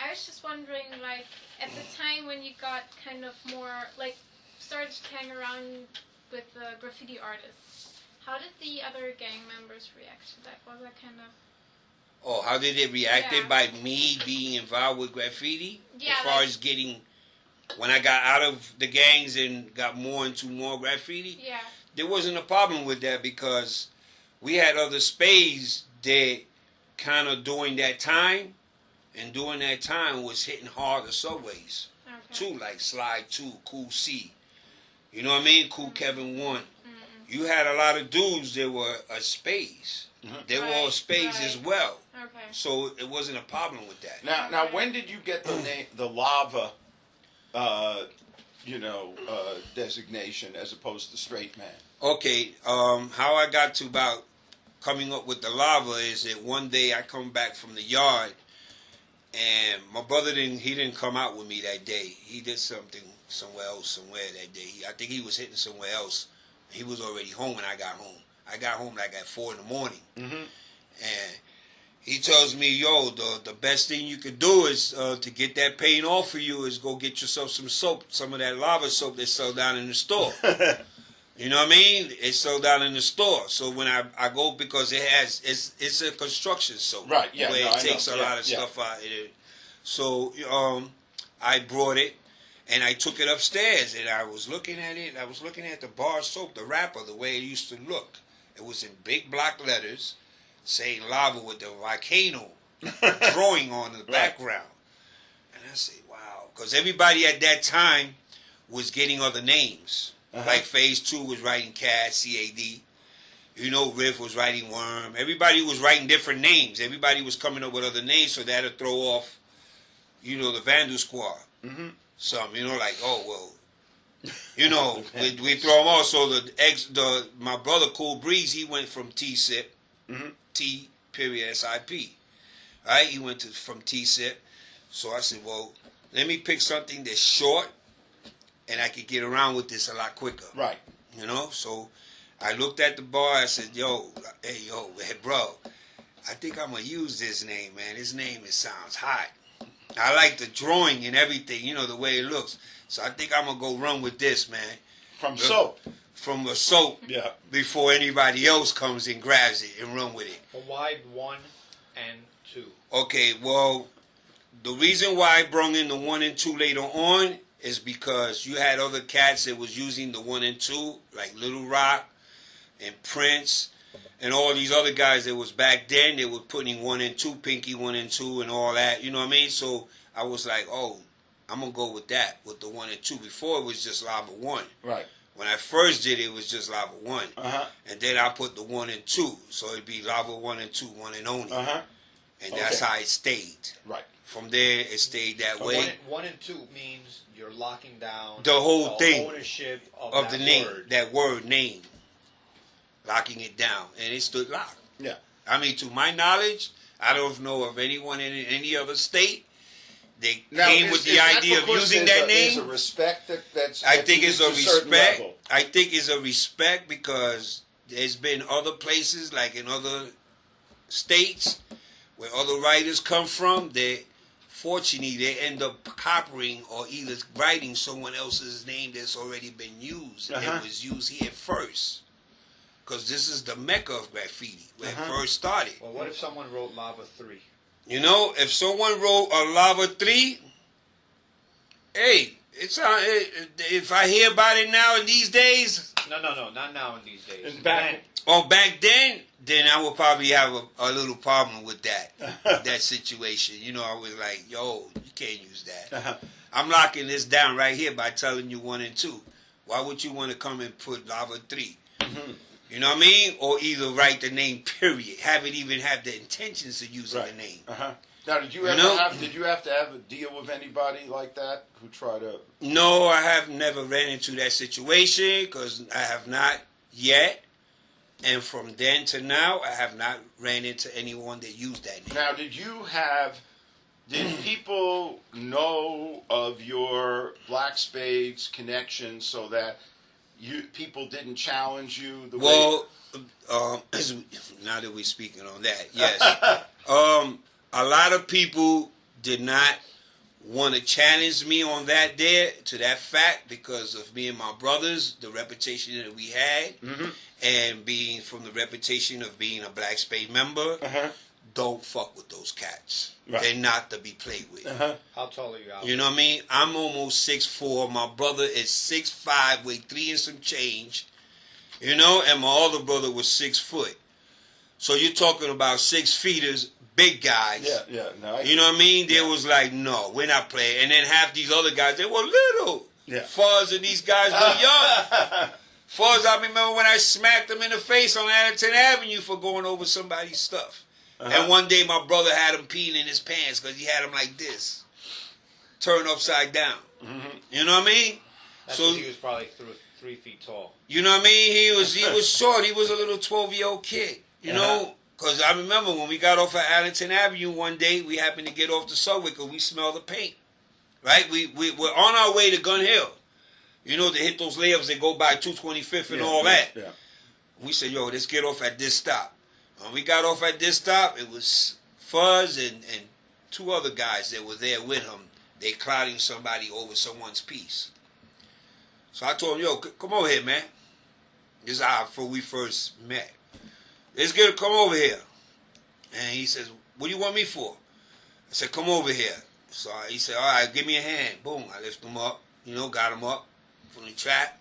I was just wondering, like, at the time when you got kind of more, like, started to hang around with the graffiti artists, how did the other gang members react to that? Was that kind of... Oh, how did it react Yeah. by me being involved with graffiti? Yeah, as far like- as getting, when I got out of the gangs and got more into more graffiti, Yeah. there wasn't a problem with that because we had other spades that kind of during that time, and during that time was hitting hard the subways Okay. too, like Slide 2, Cool C. You know what I mean? Cool Kevin 1. You had a lot of dudes that were spades. They were all spades as well. Okay. So it wasn't a problem with that. Now, when did you get the lava, designation as opposed to straight man? Okay, how I got to about coming up with the lava is that one day I come back from the yard, and my brother didn't come out with me that day. He did something somewhere that day. I think he was hitting somewhere else. He was already home when I got home. I got home like at 4 in the morning. And he tells me, yo, the best thing you could do is to get that pain off of you is go get yourself some soap, some of that lava soap they sell down in the store. You know what I mean? It's sold down in the store. So when I go, because it's a construction soap. Right, yeah, where no, it I takes know. a lot of Yeah. stuff out of it. So I brought it and I took it upstairs and I was looking at it. I was looking at the bar soap, the wrapper, the way it used to look. It was in big block letters saying lava with the volcano drawing on the background. And I said, wow. Because everybody at that time was getting other names. Like Phase 2 was writing CAD, C-A-D. You know, Riff was writing Worm. Everybody was writing different names. Everybody was coming up with other names, so that'll throw off, the Vandal Squad. Some, like, oh, well, we throw them off. So my brother, Cool Breeze, he went from T-SIP, T.SIP. Right? He went from T-SIP. So I said, well, let me pick something that's short, and I could get around with this a lot quicker. Right. So I looked at the bar. I said, hey, bro, I think I'm going to use this name, man. This name, it sounds hot. I like the drawing and everything, the way it looks. So I think I'm going to go run with this, man. From soap. From a soap. Yeah. Before anybody else comes and grabs it and run with it. But why 1 and 2? Okay, well, the reason why I brung in the 1 and 2 later on is because you had other cats that was using the 1 and 2, like Little Rock and Prince and all these other guys that was back then. They were putting 1 and 2, Pinky 1 and 2 and all that, you know what I mean? So I was like, oh, I'm going to go with that, with the 1 and 2. Before it was just Lava 1. Right. When I first did it, it was just Lava 1. Uh-huh. And then I put the 1 and 2. So it'd be Lava 1 and 2, 1 and only. Uh-huh. And that's how it stayed. Right. From there, it stayed that way. 1 and 2 means you're locking down The whole thing. Ownership of Of that the name. word. That word, name. Locking it down. And it stood locked. Yeah. I mean, to my knowledge, I don't know of anyone in any other state. They came with the idea of using that name. Is a respect that's. I think it's a certain respect. level. I think it's a respect because there's been other places, like in other states, where other writers come from. Fortunately, they end up copying or either writing someone else's name that's already been used. Uh-huh. It was used here first. Because this is the mecca of graffiti, where it first started. Well, what if someone wrote Lava 3? You know, if someone wrote a Lava 3, hey, if I hear about it now in these days. No, not now in these days. Back then I would probably have a little problem with that situation. You know, I was like, yo, you can't use that. Uh-huh. I'm locking this down right here by telling you 1 and 2. Why would you want to come and put Lava 3? Mm-hmm. You know what I mean? Or either write the name, period. Haven't even have the intentions of using the name. Uh-huh. Now, did you have to have a deal with anybody like that who tried to? No, I have never ran into that situation because I have not yet. And from then to now, I have not ran into anyone that used that name. Now, did people know of your Black Spades connection so that people didn't challenge you the way? Now that we're speaking on that, yes. A lot of people did not want to challenge me on that to that fact because of me and my brothers, the reputation that we had, and being from the reputation of being a Black Spade member. Don't fuck with those cats. Right. They're not to be played with. How tall are you, Albert? You know what I mean? I'm almost 6'4". My brother is 6'5", weigh 3 and some change. You know, and my other brother was 6 foot. So you're talking about 6 feeters, big guys. Yeah. No, You know what I mean? They was like, no, we're not playing. And then half these other guys, they were little. Yeah. Fuzz and these guys were young. Fuzz, I remember when I smacked him in the face on Arlington Avenue for going over somebody's stuff. And one day my brother had him peeing in his pants because he had him like this, turned upside down. You know what I mean? That's so he was probably 3 feet tall. You know what I mean? He was short. He was a little 12-year-old kid. You know, because I remember when we got off at Arlington Avenue one day, we happened to get off the subway because we smelled the paint. Right? We were on our way to Gun Hill. You know, to hit those layups that go by 225th and all that. Yeah. We said, yo, let's get off at this stop. When we got off at this stop, it was Fuzz and 2 other guys that were there with him. They clouding somebody over someone's piece. So I told him, yo, come over here, man. This is how we first met. Let's come over here. And he says, what do you want me for? I said, come over here. So he said, all right, give me a hand. Boom, I lift him up. You know, got him up from the trap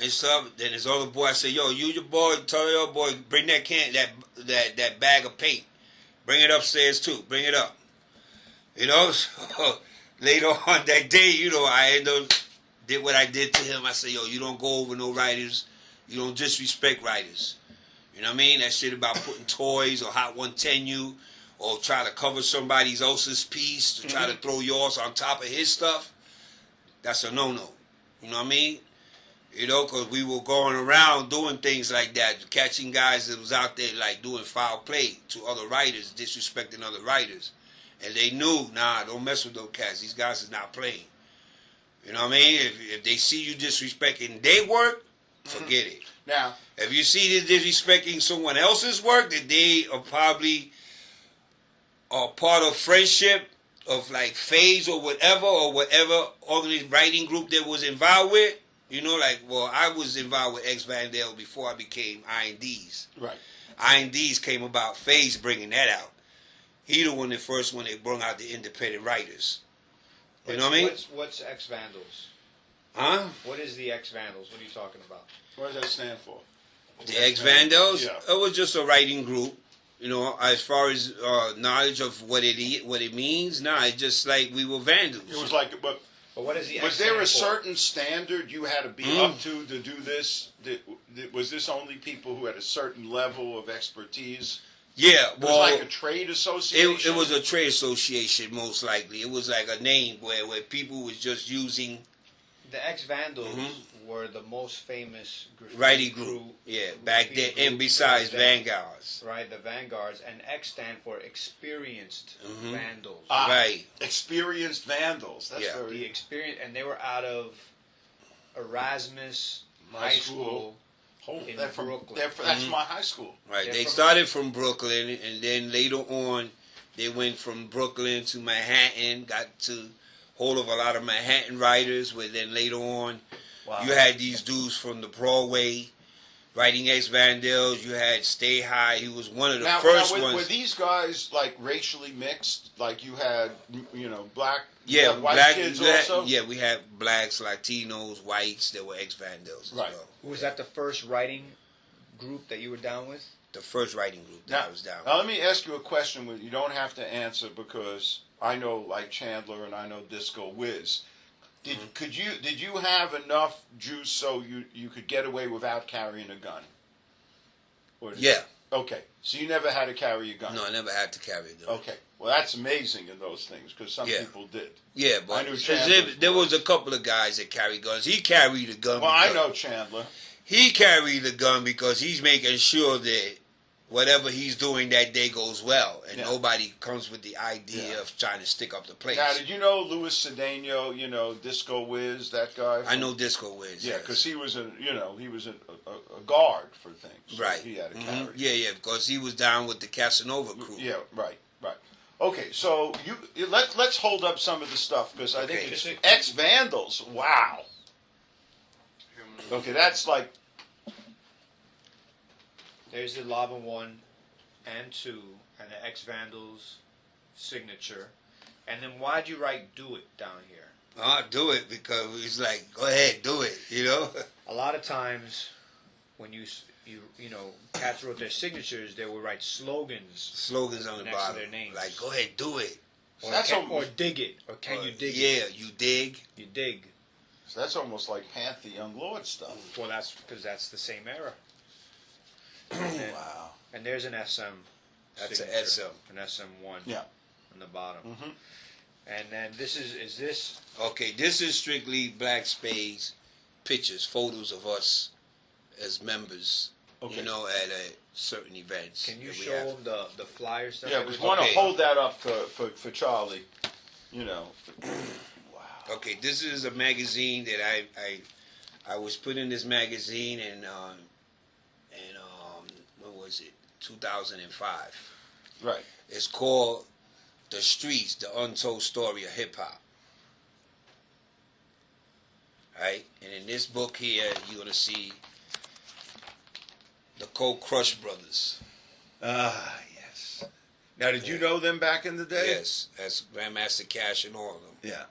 and stuff. Then his other boy, I said, yo, you your boy, tell your boy, bring that that bag of paint. Bring it upstairs too. Bring it up. You know, so later on that day, you know, I did what I did to him. I said, yo, you don't go over no writers. You don't disrespect writers. You know what I mean? That shit about putting toys or Hot 110 you or try to cover somebody else's piece to try to throw yours on top of his stuff. That's a no-no. You know what I mean? You know, because we were going around doing things like that, catching guys that was out there like doing foul play to other writers, disrespecting other writers. And they knew, nah, don't mess with those cats. These guys is not playing. You know what I mean? If they see you disrespecting their work, forget it. Now, if you see them disrespecting someone else's work, that they are probably a part of friendship of like phase or whatever writing group that was involved with. You know, like, well, I was involved with X Vandale before I became I&D's. right. I&D's came about Phase bringing that out. He the one that first when they brought out the independent writers. You know what I mean? What's X Vandals? Huh? What is the X Vandals? What are you talking about? What does that stand for? The X Vandals? Yeah. It was just a writing group. You know, as far as knowledge of what it means, nah, it's just like we were vandals. It was like, but But what is the Was X there a stand for? certain standard you had to be up to do this? Was this only people who had a certain level of expertise? Yeah, It well, was like a trade association? it was a trade association, most likely. It was like a name where people was just using The ex-Vandals were the most famous graffiti writing crew. group. Yeah, back then. graffiti And group besides back then. Vanguards. Right, the Vanguards. And X stand for experienced Vandals. Right. Experienced vandals. That's Yeah. very... The experience, and they were out of Erasmus High High school. School in They're from, Brooklyn. that's my high school. Right. They're They from- started from Brooklyn, and then later on, they went from Brooklyn to Manhattan, got to hold of a lot of Manhattan writers, where then later on, Wow. you had these dudes from the Broadway writing ex-Vandals. You had Stay High. He was one of the first ones. Were these guys like racially mixed? Like you had, black, Yeah, white black kids black- also? Yeah, we had blacks, Latinos, whites that were ex-Vandals as Right. well. Was that the first writing group that you were down with? The first writing group that I was down Now let me ask you a question you don't have to answer because I know like Chandler and I know Disco Wiz. Did you have enough juice so you could get away without carrying a gun? Yeah. Okay, so you never had to carry a gun. No, I never had to carry a gun. Okay, well that's amazing in those things because some Yeah. people did. Yeah, I but knew 'cause Chandler's there boy. was a couple of guys that carried guns. He carried a gun. Well, I because- know Chandler. He carried the gun because he's making sure that whatever he's doing that day goes well, and Yeah. nobody comes with the idea Yeah. of trying to stick up the place. Now, did you know Louis Cedeno? Disco Wiz, that guy. I know Disco Wiz. Yeah, yes. because he was a guard for things. So Right. He had to Mhm. carry. Yeah, because he was down with the Casanova crew. Yeah, right. Okay, so let's hold up some of the stuff because I think Okay. it's ex-Vandals. Wow. Okay, that's like There's the Lava 1 and 2 and the ex-Vandals signature. And then why'd you write Do It down here? I'll do it because he's like, go ahead, do it, A lot of times when you cats wrote their signatures, they would write slogans Slogans on the next to bottom. their names. Like, go ahead, do it. or, That's can, almost- or dig it, or can you dig Yeah, it? you dig. You dig. that's almost like Panther Young Lord stuff. Well, that's because that's the same era. Wow. And there's an SM. That's an signature, SM. An SM1. Yeah. On the bottom. Mhm. And then this is this? Okay, this is strictly Black Spades pictures, photos of us as members, Okay. at certain events. Can you that we show have. them the flyer stuff? Yeah, that we we- want to Okay. hold that up for Charlie. Wow. Okay, this is a magazine that I was put in this magazine in what was it, 2005. Right. It's called The Streets, The Untold Story of Hip Hop. Right? And in this book here, you're going to see the Cold Crush Brothers. Ah, yes. Now, did you know them back in the day? Yes, that's Grandmaster Cash and all of them Yeah.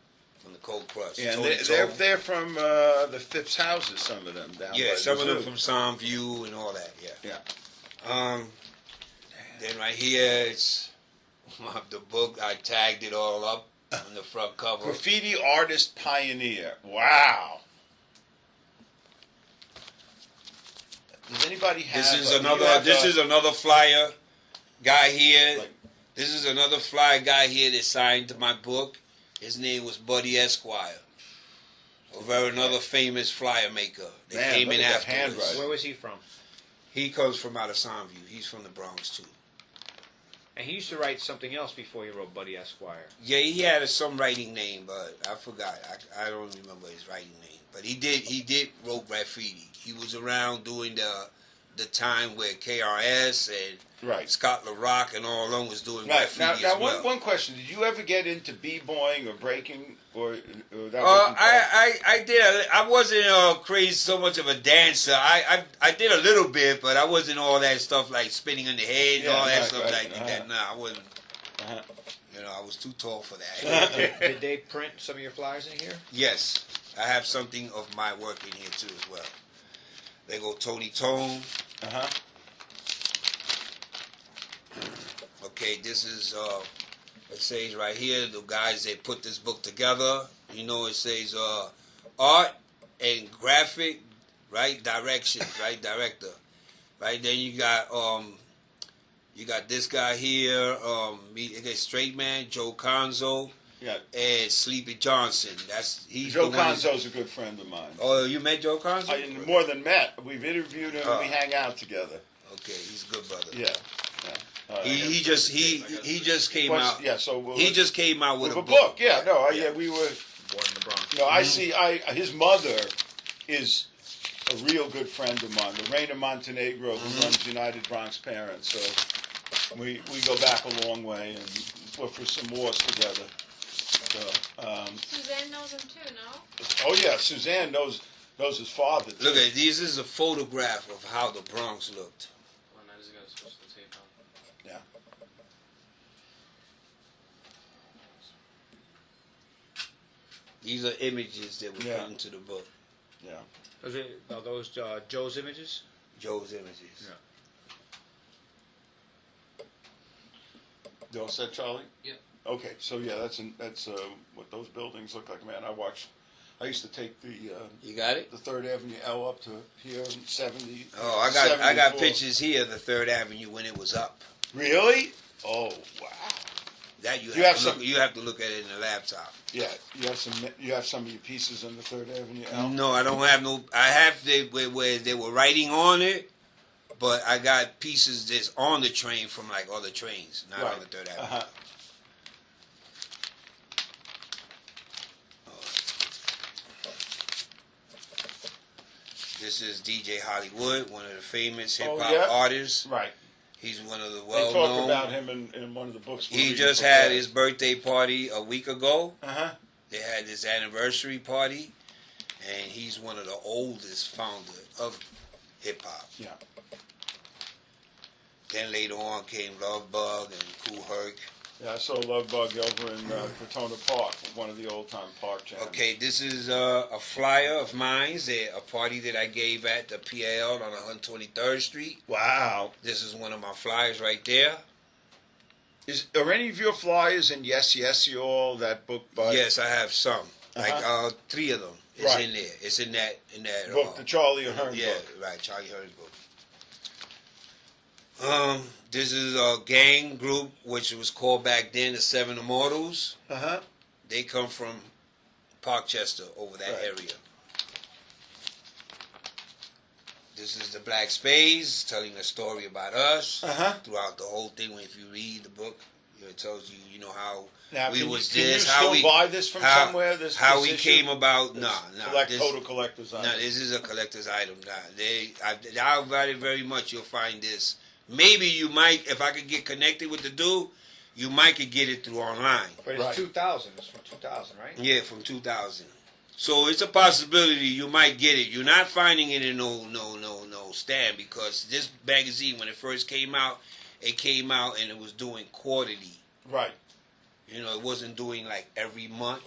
from the Cold Crush. Yeah, and Tony they're Tone. they're from the Phipps houses. Some of them down. Yeah, by some the of them zoo. from Soundview and all that. Yeah. Yeah. Then right here it's the book. I tagged it all up on the front cover. Graffiti artist pioneer. Wow. Does anybody have? This is another flyer guy here. Like- This is another flyer guy here that signed to my book. His name was Buddy Esquire. Another famous flyer maker that Man, came look in at that afterwards. handwriting. Where was he from? He comes from out of Soundview. He's from the Bronx too. And he used to write something else before he wrote Buddy Esquire. Yeah, he had some writing name, but I forgot. I don't remember his writing name. But he did wrote graffiti. He was around during the time where KRS and Right. Scott LaRock and all of them was doing Right. graffiti Now, as well. one question: did you ever get into b-boying or breaking, or that? wasn't I did. I wasn't crazy so much of a dancer. I did a little bit, but I wasn't all that stuff like spinning in the head and Yeah, all that right, stuff right, like uh-huh. that. Nah, I wasn't. Uh-huh. I was too tall for that. Did they print some of your flyers in here? Yes, I have something of my work in here too as well. They go Tony Tone. Uh-huh. Okay, this is it says right here the guys that put this book together, You know, it says art and graphic, right? Directions, right? Director, right? Then you got this guy here, straight man, Joe Conzo, Yeah. and Sleepy Johnson. He's Joe the one Conzo's a good friend of mine. Oh, you met Joe Conzo? More than met. We've interviewed him. We hang out together. Okay, he's a good brother. Yeah. He just came out. Yeah. So he just came out with a book. Yeah. No. Yeah. We were Born in the Bronx. No, I see. His mother is a real good friend of mine, Lorena Montenegro, who runs United Bronx Parents. So we go back a long way, and we're for some wars together. So, Suzanne knows him too, no? oh yeah, Suzanne knows his father. Too. Look at this is a photograph of how the Bronx looked. Yeah. These are images that were put into the book. Yeah. Are those Joe's images? Joe's images. Yeah. You all set, Charlie? Yeah. Okay, so yeah, that's what those buildings look like. Man, I used to take the You got it? the 3rd Avenue L up to here in 70. Oh, I got 74. pictures here of the 3rd Avenue when it was up. Really? Oh wow. That you have have to look at it in the laptop. Yeah, you have some of your pieces in the 3rd Avenue L. No, I don't have no. I have where they were writing on it, but I got pieces that's on the train from like other trains, not on the 3rd Avenue. Uh-huh. This is DJ Hollywood, one of the famous hip hop yeah? artists. Right. He's one of the They well talk known. about him in one of the books. He just had his birthday party a week ago. Uh-huh. They had his anniversary party, and he's one of the oldest founders of hip hop. Yeah. Then later on came Love Bug and Kool Herc. Yeah, I saw Love Bug over in Cortona Park, one of the old-time park jams. Okay, this is a flyer of mine, a party that I gave at the PAL on 123rd Street. Wow. This is one of my flyers right there. Are any of your flyers in Yes, Yes, You All, that book by... Yes, I have some. Like 3 of them. It's Right. in there. It's in that book, the Charlie Ahern yeah, book. right, Charlie Ahern's book. This is a gang group which was called back then the Seven Immortals. Uh-huh. They come from Parkchester, over that area. This is the Black Spades, telling a story about us throughout the whole thing. If you read the book, it tells you, how Now, we can was you this, still how we buy this from somewhere? This how we position? came about. Total collector's item. No, this is a collector's item. I value very much. You'll find this. Maybe you might, if I could get connected with the dude, you might could get it through online. But it's 2000. It's from 2000, right? Yeah, from 2000. So it's a possibility you might get it. You're not finding it in no stand, because this magazine, when it first came out, it came out and it was doing quarterly. Right. It wasn't doing like every month.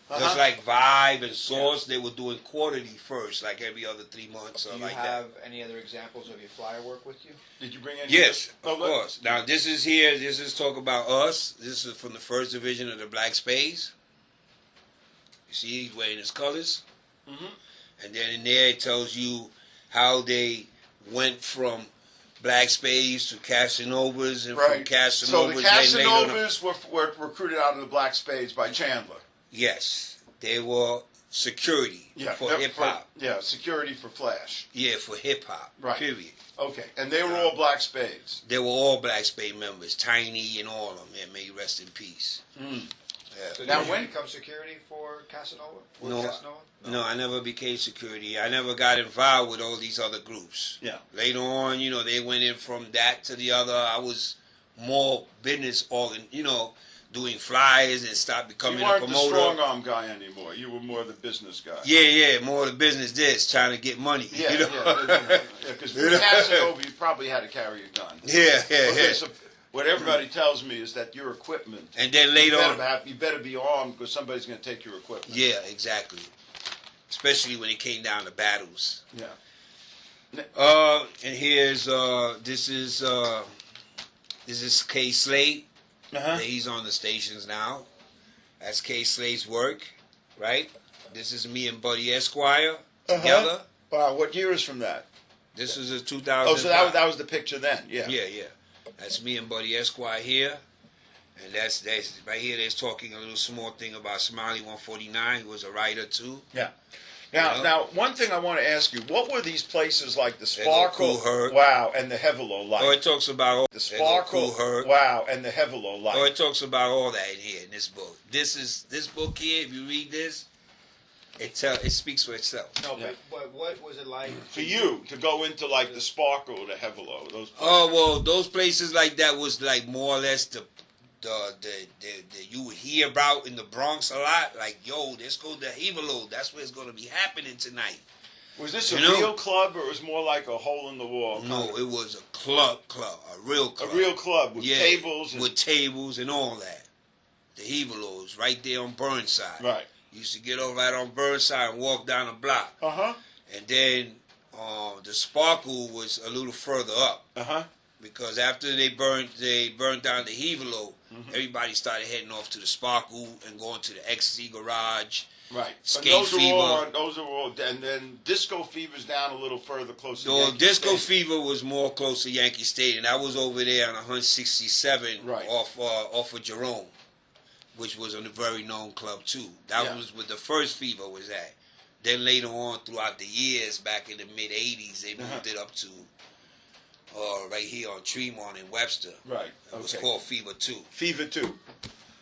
Just like Vibe and Source, they were doing quarterly first, like every other 3 months or Do you like have that. any other examples of your flyer work with you? Did you bring any? Yes, of course. Now this is here. This is talk about us. This is from the first division of the Black Spades. You see, he's wearing his colors. And then in there it tells you how they went from Black Spades to Casanovas, and from Casanovas. So the Casanovas were recruited out of the Black Spades by Chandler. Yes, they were security for hip hop. Yeah, security for Flash. Yeah, for hip hop. Right. Period. Okay, and they were all Black Spades. They were all Black Spade members, Tiny and all of them. And may he rest in peace. Yeah. So Now, did you when- become security for Casanova? No, I never became security. I never got involved with all these other groups. Yeah. Later on, they went in from that to the other. I was more business doing flyers and stopped becoming You a weren't the promoter. strong arm guy anymore. You were more the business guy. Yeah, more the business trying to get money. Yeah, because for Casanova, you probably had to carry a gun. Yeah. So what everybody tells me is that your equipment, And then later on, you better be armed because somebody's going to take your equipment. yeah, exactly. Especially when it came down to battles. Yeah. And here's this is K Slate. He's on the stations now. That's K Slate's work. right? This is me and Buddy Esquire together. Wow, what year is from that? This is a 2000. Oh, so that was the picture then, yeah. Yeah. That's me and Buddy Esquire here. And that's right here. There's talking a little small thing about Smiley 149, who was a writer too. Yeah. Now, one thing I want to ask you: what were these places like the There go Sparkle, Cool Herc. wow, and the Hevelo light? Oh, it talks about all The Sparkle, Cool Herc. wow, and the Hevelo light. Oh, it talks about all that in here in this book. This book here. If you read this, it speaks for itself. No, but what was it like for you to go into like the Sparkle or the Hevelo? Those places. Oh well, those places like that was like more or less the you would hear about in the Bronx a lot. Like, yo, let's go to Hevelo. That's where it's gonna be happening tonight. Was this a real club, or it was more like a hole in the wall? No, it was a club, a real club. A real club with tables. With tables and all that. The Hevelos right there on Burnside. Right. Used to get over right on Burnside and walk down the block. And then the Sparkle was a little further up. Because after they burned down the Hevelo, everybody started heading off to the Sparkle and going to the XC Garage. Right. Skate Fever. Those are all, and then Disco Fever's down a little further, closer to No, Disco Stadium. Fever was more close to Yankee Stadium. That was over there on 167 off of Jerome, which was a very known club too. That was where the first Fever was at. Then later on, throughout the years, back in the mid '80s, they moved it up to right here on Tremont in Webster. Right. It was called Fever 2. Fever 2.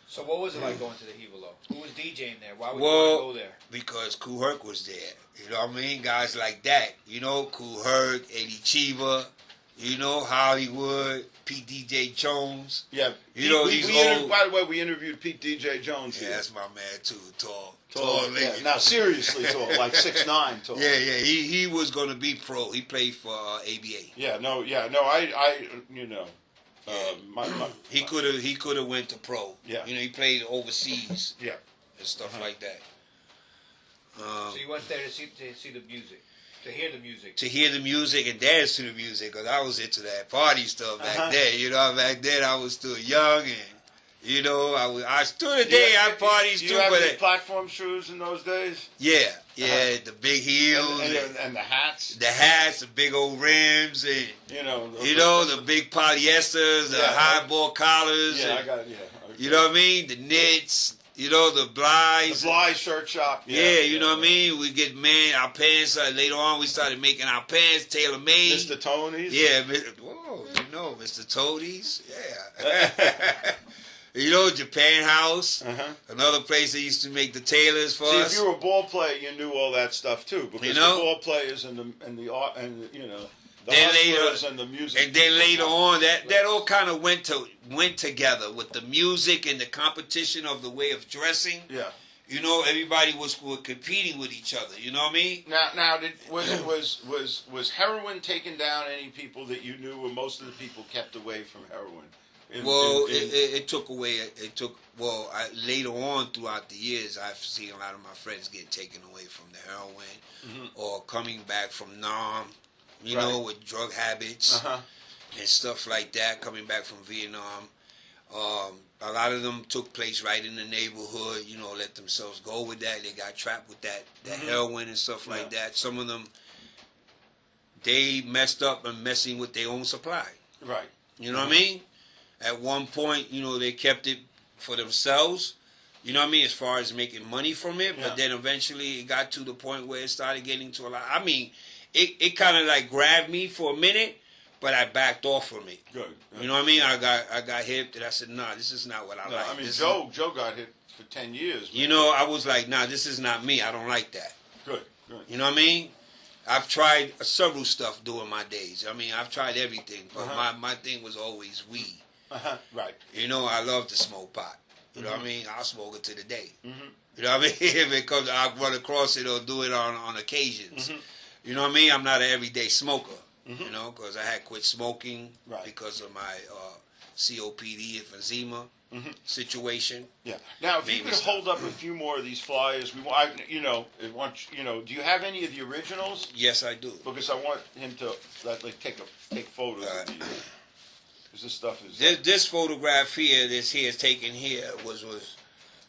So what was it like going to the Hevelo? Who was DJing there? Why would you want to go there? Because Kool Herc was there. You know what I mean? Guys like that. You know, Kool Herc, Eddie Cheever, you know, Hollywood, Pete DJ Jones. Yeah. You know, by the way, we interviewed Pete DJ Jones here. Yeah, that's my man too. Tall. Yeah. Now, seriously tall, like 6'9" tall. Yeah. He was going to be pro. He played for ABA. I you know. He could have went to pro. Yeah. You know, he played overseas. Yeah. And stuff like that. So you went there to see the music, to hear the music. To hear the music and dance to the music, because I was into that party stuff back then. You know, back then I was still young, and you know, I stood a day I parties too. You have any platform shoes in those days? Yeah, the big heels and the hats. The hats, the big old rims, and you know the big polyesters, the highball collars. Yeah, and, I got it. Yeah. Okay. You know what I mean? The knits. You know, the Bly's. The Bly's shirt shop. Yeah, you know what I mean? We get, our pants, later on we started making our pants tailor-made. Mr. Tony's? Yeah, whoa, you know, Mr. Toadies. Yeah. You know, Japan House, another place that used to make the tailors for us. See, if you were a ball player, you knew all that stuff too, because the ball players and the art and you know the hustlers and the music. And then later on, that all kind of went together with the music and the competition of the way of dressing. Yeah. You know, everybody was competing with each other. You know what I mean? Now, was heroin taking down any people that you knew, or most of the people kept away from heroin? It took away. Later on throughout the years, I've seen a lot of my friends get taken away from the heroin, or coming back from Nam, you know, with drug habits and stuff like that. Coming back from Vietnam, a lot of them took place right in the neighborhood. You know, let themselves go with that. They got trapped with that heroin and stuff like that. Some of them, they messed up and messing with their own supply. Right. You know what I mean? At one point, you know, they kept it for themselves, you know what I mean, as far as making money from it. But then eventually it got to the point where it started getting to a lot. I mean, it kind of like grabbed me for a minute, but I backed off from it. Good. You know what I mean? I got hipped, and I said, nah, this is not what I like. I mean, Joe got hit for 10 years. Man. You know, I was like, nah, this is not me. I don't like that. Good. You know what I mean? I've tried several stuff during my days. I mean, I've tried everything, but my thing was always weed. Right. You know, I love to smoke pot. You know what I mean? I'll smoke it to the day. You know what I mean? If it comes, I'll run across it or do it on occasions. You know what I mean? I'm not an everyday smoker. You know, because I had quit smoking because of my COPD, emphysema situation. Yeah. Now, if you could hold up a few more of these flyers, do you have any of the originals? Yes, I do. Because I want him to take photos of these. Because this stuff is... This photograph here, is taken here, was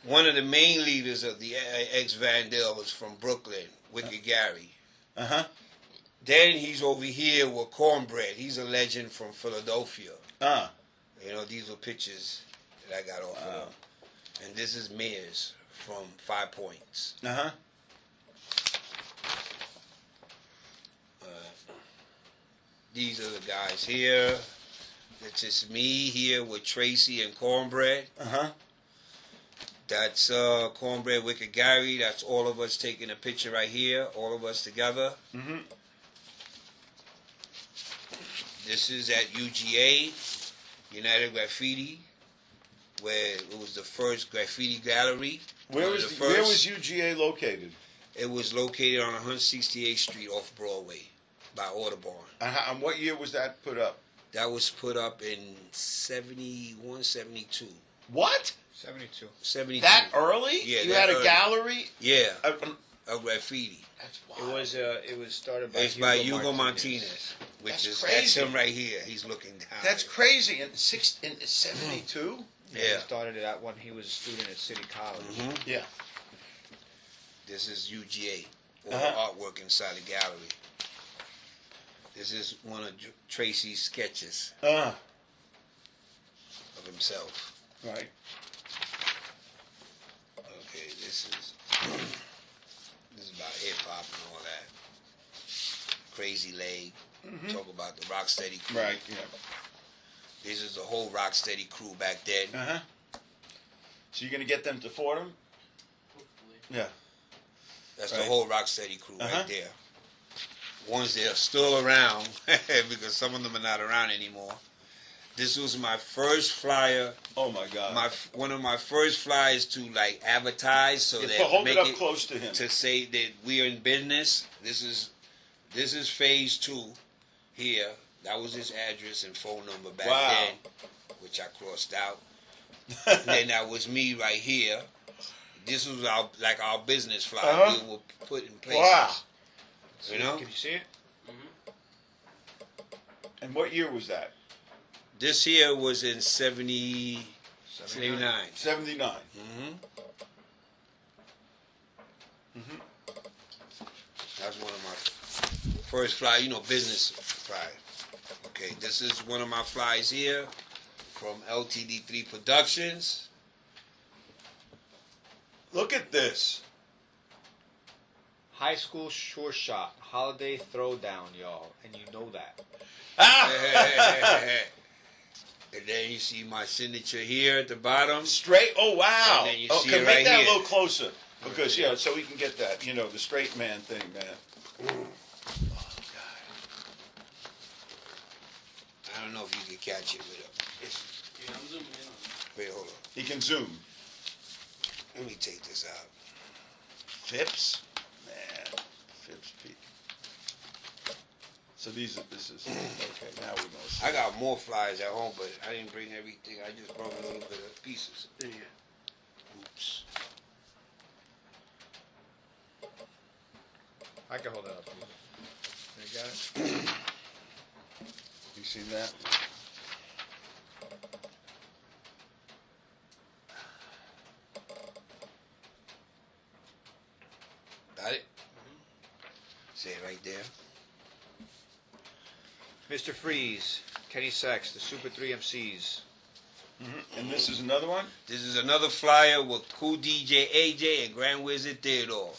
one of the main leaders of the ex-Vandal was from Brooklyn, Wicked Gary. Uh-huh. Then he's over here with Cornbread. He's a legend from Philadelphia. You know, these are pictures that I got off of him. And this is Mears from 5 Points. Uh-huh. These are the guys here. It's just me here with Tracy and Cornbread. Uh-huh. That's Cornbread, Wicked Gary. That's all of us taking a picture right here. All of us together. Mm-hmm. This is at UGA, United Graffiti, where it was the first graffiti gallery. Where was UGA located? It was located on 168th Street off Broadway by Audubon. And what year was that put up? That was put up in 71, 72. What? 72. 72. That early? Yeah. You had a gallery? Yeah. Of graffiti. That's wild. It was started by Hugo Martinez. That's him right here. He's looking down. That's crazy. In 72? Yeah. He started it out when he was a student at City College. Mm-hmm. Yeah. This is UGA. All artwork inside the gallery. This is one of Tracy's sketches of himself. Right. Okay, this is about hip hop and all that. Crazy Leg. Talk about the Rocksteady crew. Right, yeah. This is the whole Rocksteady crew back then. Uh-huh. So you're going to get them to Fordham? Hopefully. Yeah. That's Right. the whole Rocksteady crew Uh-huh. right there. Ones that are still around, because some of them are not around anymore. This was my first flyer. Oh, my God. One of my first flyers to like advertise, so that hold make it up close to him. to say that we are in business. This is phase 2 here. That was his address and phone number back then, which I crossed out. Then that was me right here. This was our business flyer we were put in place. Wow. You know? Can you see it? And what year was that? This here was in 79. 79. That's one of my first fly, business fly. Okay, this is one of my flies here from LTD3 Productions. Look at this. High school sure shot, holiday throwdown, y'all, and you know that. And then you see my signature here at the bottom. Straight? Oh, wow. And then you see okay, it make right that here. a little closer. Because, so we can get that, the straight man thing, man. Oh, God. I don't know if you can catch it with a... Yeah, I'm zooming in on it. Wait, hold on. He can zoom. Let me take this out. Phipps? Man, Phipps Peak. So this is, okay, now we know. I got more flyers at home, but I didn't bring everything. I just brought a little bit of pieces. Yeah. Oops. I can hold that up. You got it? You seen that? Got it? Say it right there. Mr. Freeze, Kenny Sex, the Super 3 MCs. And this is another one? This is another flyer with Cool DJ AJ and Grand Wizard Theodore.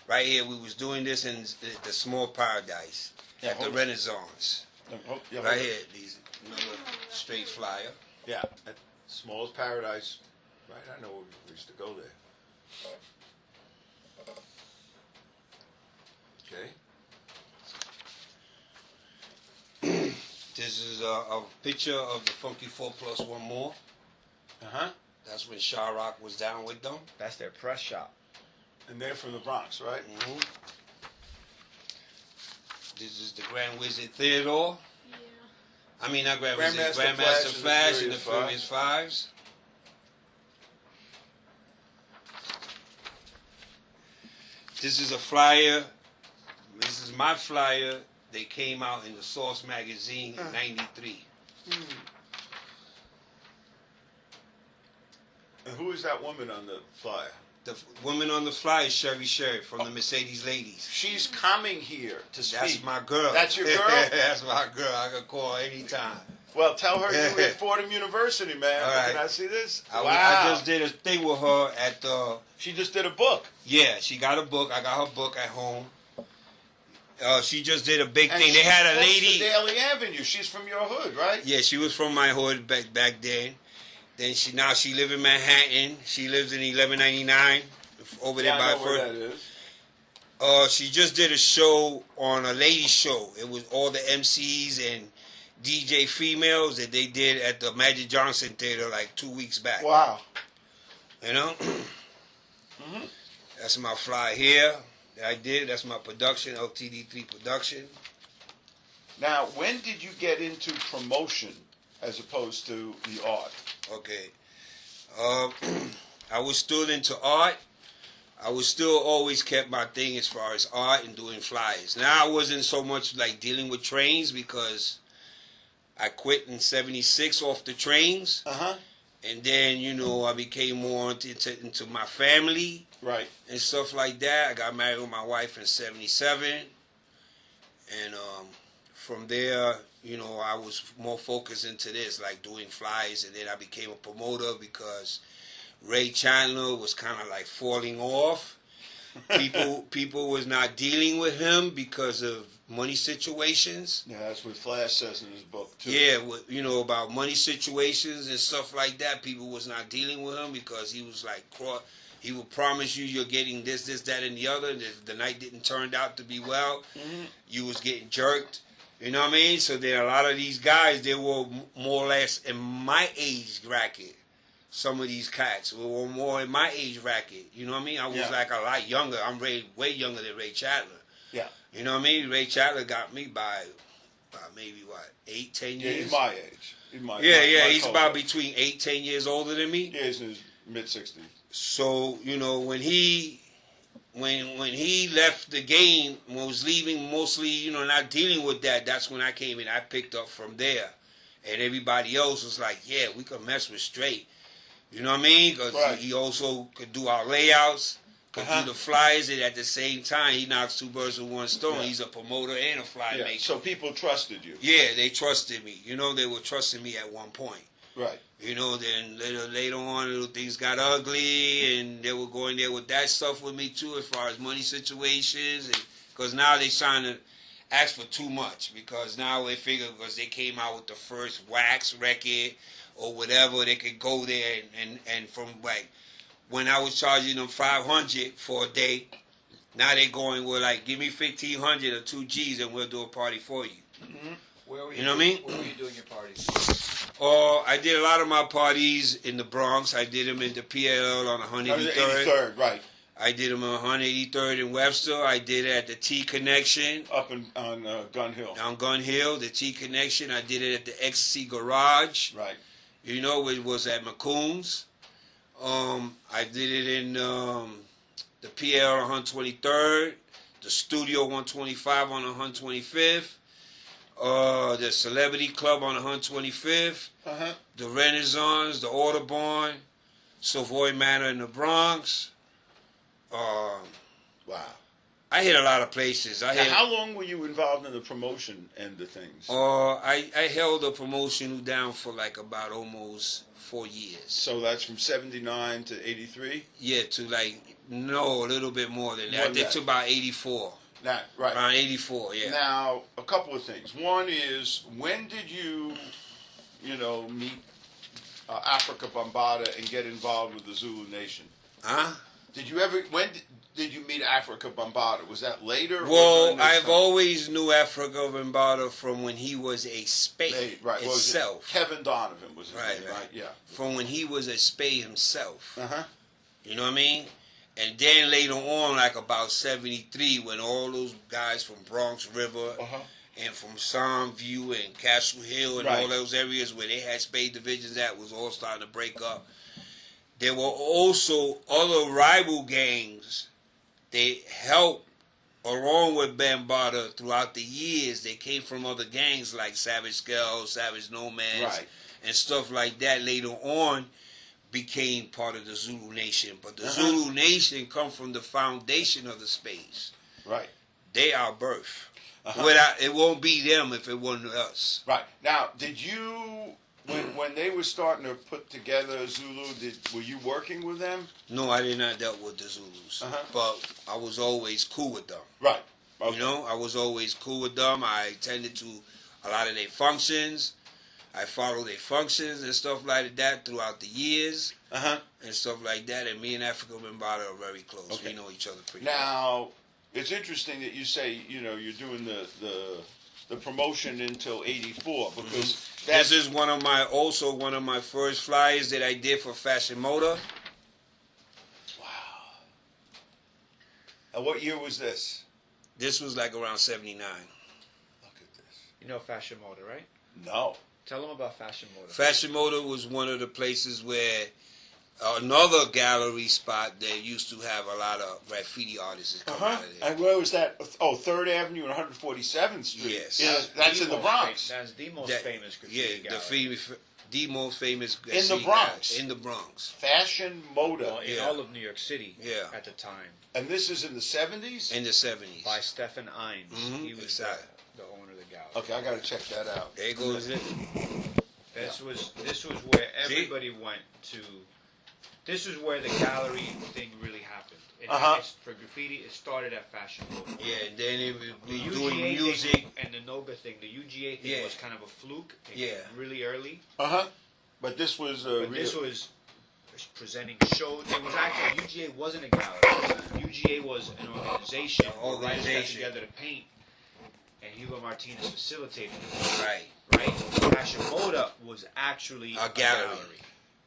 Right here, we was doing this in the Small Paradise at the Renaissance. Right here, these another straight flyer. Yeah, at Small's Paradise. Right, I know we used to go there. Okay. This is a picture of the Funky 4 Plus One More. Uh-huh. That's when Shaw Rock was down with them. That's their press shop. And they're from the Bronx, right? Mm-hmm. This is the Grand Wizard Theodore. Yeah. I mean, not Grand Wizard, Grandmaster Grandmaster Flash Flash and the Furious Fives. This is a flyer. This is my flyer. They came out in the Source magazine in '93. And who is that woman on the flyer? The woman on the flyer is Sherry from the Mercedes Ladies. She's coming here to speak. That's my girl. That's your girl? That's my girl. I can call her anytime. Well, tell her you were at Fordham University, man. All right. Can I see this? I just did a thing with her at the... She just did a book. Yeah, she got a book. I got her book at home. She just did a big And thing. They had a lady... to Daly Avenue. She's from your hood, right? Yeah, she was from my hood back then. Then she live in Manhattan. She lives in 1199 over there by I know where that is. She just did a show on a lady show. It was all the MCs and DJ females that they did at the Magic Johnson Theater like 2 weeks back. Wow. You know? That's my fly here that I did. That's my production, LTD3 production. Now, when did you get into promotion as opposed to the art? Okay. I was still into art. I was still always kept my thing as far as art and doing flyers. Now I wasn't so much like dealing with trains because I quit in '76 off the trains. And then, I became more into my family. Right. And stuff like that. I got married with my wife in '77. And from there, I was more focused into this, like doing flyers, and then I became a promoter because Ray Chandler was kind of like falling off. People was not dealing with him because of money situations. Yeah, that's what Flash says in his book too. Yeah, about money situations and stuff like that. People was not dealing with him because he was like, he would promise you you're getting this, that, and the other. And if the night didn't turn out to be well, you was getting jerked. You know what I mean? So there are a lot of these guys, they were more or less in my age bracket. Some of these cats were more in my age bracket. You know what I mean? I was like a lot younger. I'm way younger than Ray Chandler. Yeah. You know what I mean? Ray Chandler got me by maybe, 8, 10 years? Yeah, he's my age. He's about between 8, 10 years older than me. Yeah, he's in his mid-60s. So, when he left the game, was leaving mostly, not dealing with that, that's when I came in. I picked up from there. And everybody else was like, yeah, we could mess with Straight. You know what I mean? Because he also could do our layouts, could do the flyers, and at the same time, he knocks 2 birds with 1 stone. Yeah. He's a promoter and a flyer maker. So people trusted you. Yeah, they trusted me. They were trusting me at one point. Right. Then later on, little things got ugly, and they were going there with that stuff with me too, as far as money situations. Because now they're trying to ask for too much, because now they figure because they came out with the first wax record or whatever, they could go there and from like when I was charging them $500 for a day, now they're going with like, give me $1,500 or 2 G's and we'll do a party for you. Where were you know what I mean? Where were you doing your parties? I did a lot of my parties in the Bronx. I did them in the PL on 183rd. 183rd, right. I did them on 183rd in Webster. I did it at the T Connection. Up on Gun Hill. On Gun Hill, the T Connection. I did it at the Ecstasy Garage. Right. It was at McCombs. I did it in the PL on 123rd, the Studio 125 on 125th, the Celebrity Club on 125th, the Renaissance, the Audubon, Savoy Manor in the Bronx. Wow. I hit a lot of places. How long were you involved in the promotion end of things? I held the promotion down for like about almost 4 years. So that's from 79 to 83? Yeah, to a little bit more than that. I think to about 84. Right. Around 84, yeah. Now, a couple of things. One is, when did you, meet Africa Bambaataa and get involved with the Zulu Nation? When did you meet Africa Bambaataa? Was that later? Well, I've always knew Africa Bambaataa from when he was a spade itself. Kevin Donovan was his name, right? Yeah. From when he was a spade himself. Uh-huh. You know what I mean? And then later on, like about 73, when all those guys from Bronx River and from Soundview and Castle Hill and all those areas where they had spade divisions that was all starting to break up, there were also other rival gangs. They helped along with Bambaataa throughout the years. They came from other gangs like Savage Skulls, Savage Nomads, and stuff like that later on. became part of the Zulu Nation. But the Zulu Nation come from the foundation of the space. Right. They are birth. Without, it won't be them if it wasn't us. Right. Now, did you, when they were starting to put together Zulu, were you working with them? No, I did not deal with the Zulus. But I was always cool with them. Right. Okay. You know, I was always cool with them. I attended to a lot of their functions. I followed their functions and stuff like that throughout the years. And stuff like that. And me and Africa Mbata are very close. Okay. We know each other pretty well. Now, it's interesting that you say, you know, you're doing the promotion until 84 because this is one of my first flyers that I did for Fashion Motor. Wow. And what year was this? This was like around 79. Look at this. You know Fashion Motor, right? No. Tell them about Fashion Motor. Fashion Motor was one of the places where another gallery spot that used to have a lot of graffiti artists come out of there. And where was that? Oh, 3rd Avenue and 147th Street. Yes. Yeah, that's in the Bronx. That's the most famous graffiti gallery. The most famous In the Bronx. gallery. In the Bronx. Fashion Motor. Well, in all of New York City at the time. And this is in the 70s? In the 70s. By Stephen Ines. He was exactly. the owner of the gallery. Okay, I got to check that out. There goes it. This was where everybody went to. This is where the gallery thing really happened. For graffiti, it started at Fashion Motor. Yeah, and then it was The doing UGA music. thing and the Noga thing. The UGA thing Yeah. was kind of a fluke. It Yeah. came really early. But this was But this was presenting shows. It was actually UGA wasn't a gallery. UGA was an organization. Where writers got together to paint, and Hugo Martinez facilitated it. Right. Right. Fashion Motor was actually A gallery.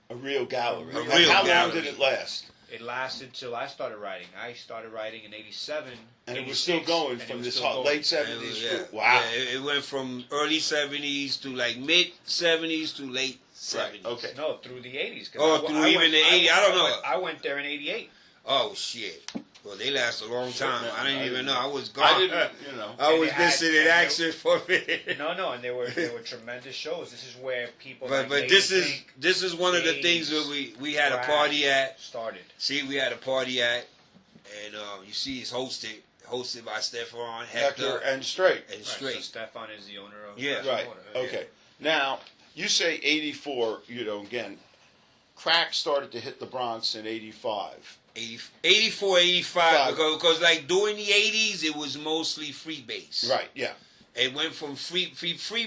a real gallery. A And real how gallery. long did it last? It lasted till I started writing. I started writing in '87, And it was still going and it from was this still going. late 70s. Yeah. Wow. Yeah, it went from early 70s to like mid 70s to late 70s. Right. Okay. No, through the '80s. Through even the 80s. I don't know. I went there in '88. Oh shit! Well, they last a long time. man, I didn't I even didn't know. I was I gone. didn't, you know. I was And they missing had- in and action for a minute. No, and they were tremendous shows. This is where people. But like but Lady this is Pink one of the Days, things where we had a Brad party at. started. See, we had a party at, and you see, it's hosted by Stefan Hector Hector and Straight. and Right, Straight. so Stefan is the owner of. Yeah. Fashion Right. Motor. Okay. Now, you say 84, you know, again, crack started to hit the Bronx in 85. 84, 85, because like during the 80s, it was mostly free base. Right, yeah. It went from free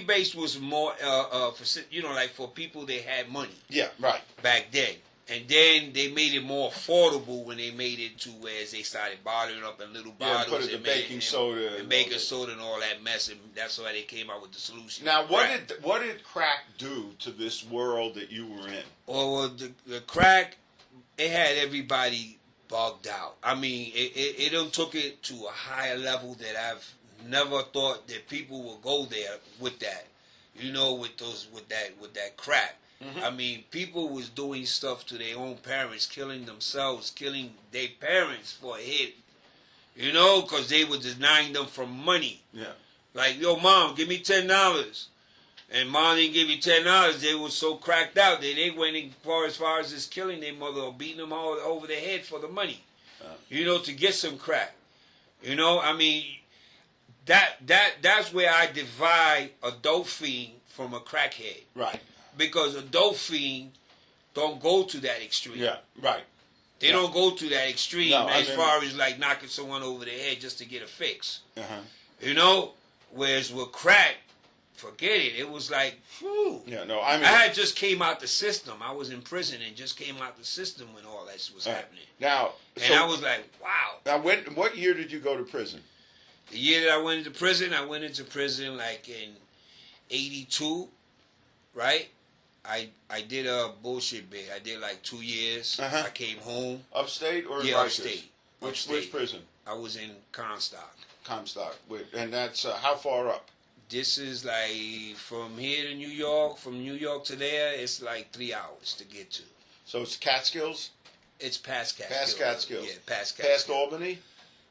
base was more, for, like for people that had money Yeah, right. back then. And then they made it more affordable when they made it to where they started bottling up in little Yeah, bottles. put it in baking soda and and baking all that. soda and all that mess. And that's why they came out with the solution. Now, Crack. what did crack do to this world that you were in? Well, the crack, it had everybody bugged out. I mean, it done took it to a higher level that I've never thought that people would go there with that. You know, with that crack. I mean, people was doing stuff to their own parents, killing themselves, killing their parents for a hit. You know, because they were denying them from money. Yeah. Like, yo, mom, give me $10. And mom didn't give you $10. They were so cracked out that they went as far as just killing their mother or beating them all over the head for the money. You know, to get some crack. You know, I mean, that's where I divide a dope fiend from a crackhead. Right. Because a dope fiend don't go to that extreme. Yeah, right. They don't go to that extreme No, I as mean- far as like knocking someone over the head just to get a fix. Uh-huh. You know? Whereas with crack, forget it. It was like, whew. Yeah, no, I mean... I had just came out the system. I was in prison and just came out the system when all that was happening. Now, And I was like, wow. Now, what year did you go to prison? The year that I went into prison like in 82, right? I did a bullshit bit. I did like 2 years. Uh-huh. I came home. Upstate or Yeah, Rikers? upstate. Which prison? I was in Comstock. Comstock. And that's how far up? This is like from here to New York, from New York to there, it's like 3 hours to get to. So it's Catskills? It's past Catskills. Past Catskills. Yeah, past Catskills. Past Albany?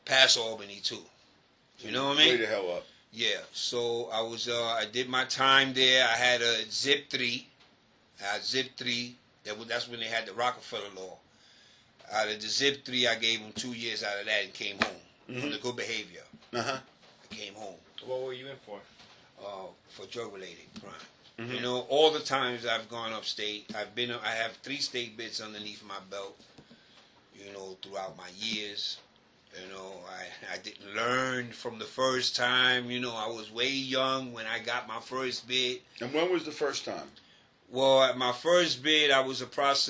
Past Albany too. You know what I mean? Way the hell up. Yeah. So I did my time there. I had a Zip 3. I had Zip 3 That's when they had the Rockefeller law. Out of the Zip 3, I gave him 2 years out of that and came home for the good behavior. Uh-huh. I came home. What were you in for? For drug-related crime. You know, all the times I've gone upstate, I have 3 state bits underneath my belt, you know, throughout my years. You know, I didn't learn from the first time. You know, I was way young when I got my first bid. And when was the first time? Well, at my first bid, I was about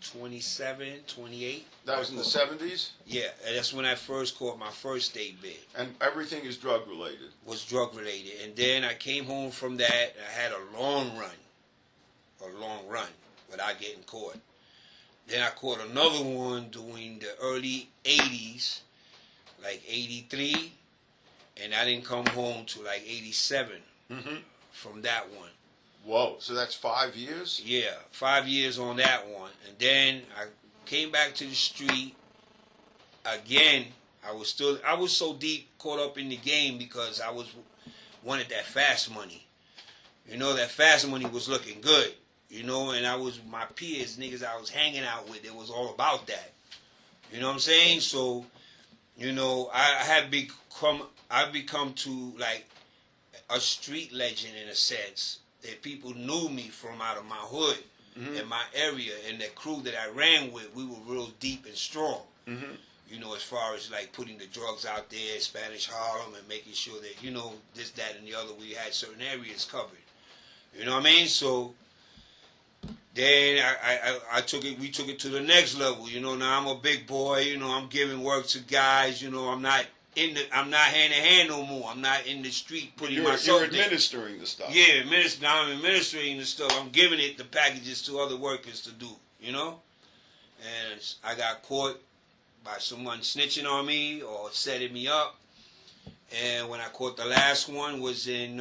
27, 28. That was in the 70s? Yeah, and that's when I first caught my first state bid. And everything is drug related? Was drug related. And then I came home from that, and I had a long run without getting caught. Then I caught another one during the early 80s, like 83, and I didn't come home till like 87 from that one. Whoa, so that's 5 years? Yeah, 5 years on that one. And then I came back to the street again. I was so deep caught up in the game because I wanted that fast money. You know, that fast money was looking good. You know, and my peers, niggas I was hanging out with, it was all about that. You know what I'm saying? So, you know, I've become to like a street legend in a sense. That people knew me from out of my hood, in my area, and the crew that I ran with, we were real deep and strong. You know, as far as like putting the drugs out there, Spanish Harlem, and making sure that, you know, this, that, and the other, we had certain areas covered. You know what I mean? So then we took it to the next level. You know, now I'm a big boy. You know, I'm giving work to guys. You know, I'm not hand to hand no more. I'm not in the street putting myself. You're administering the stuff. Yeah, I'm administering the stuff. I'm giving the packages to other workers to do. You know, and I got caught by someone snitching on me or setting me up. And when I caught the last one was in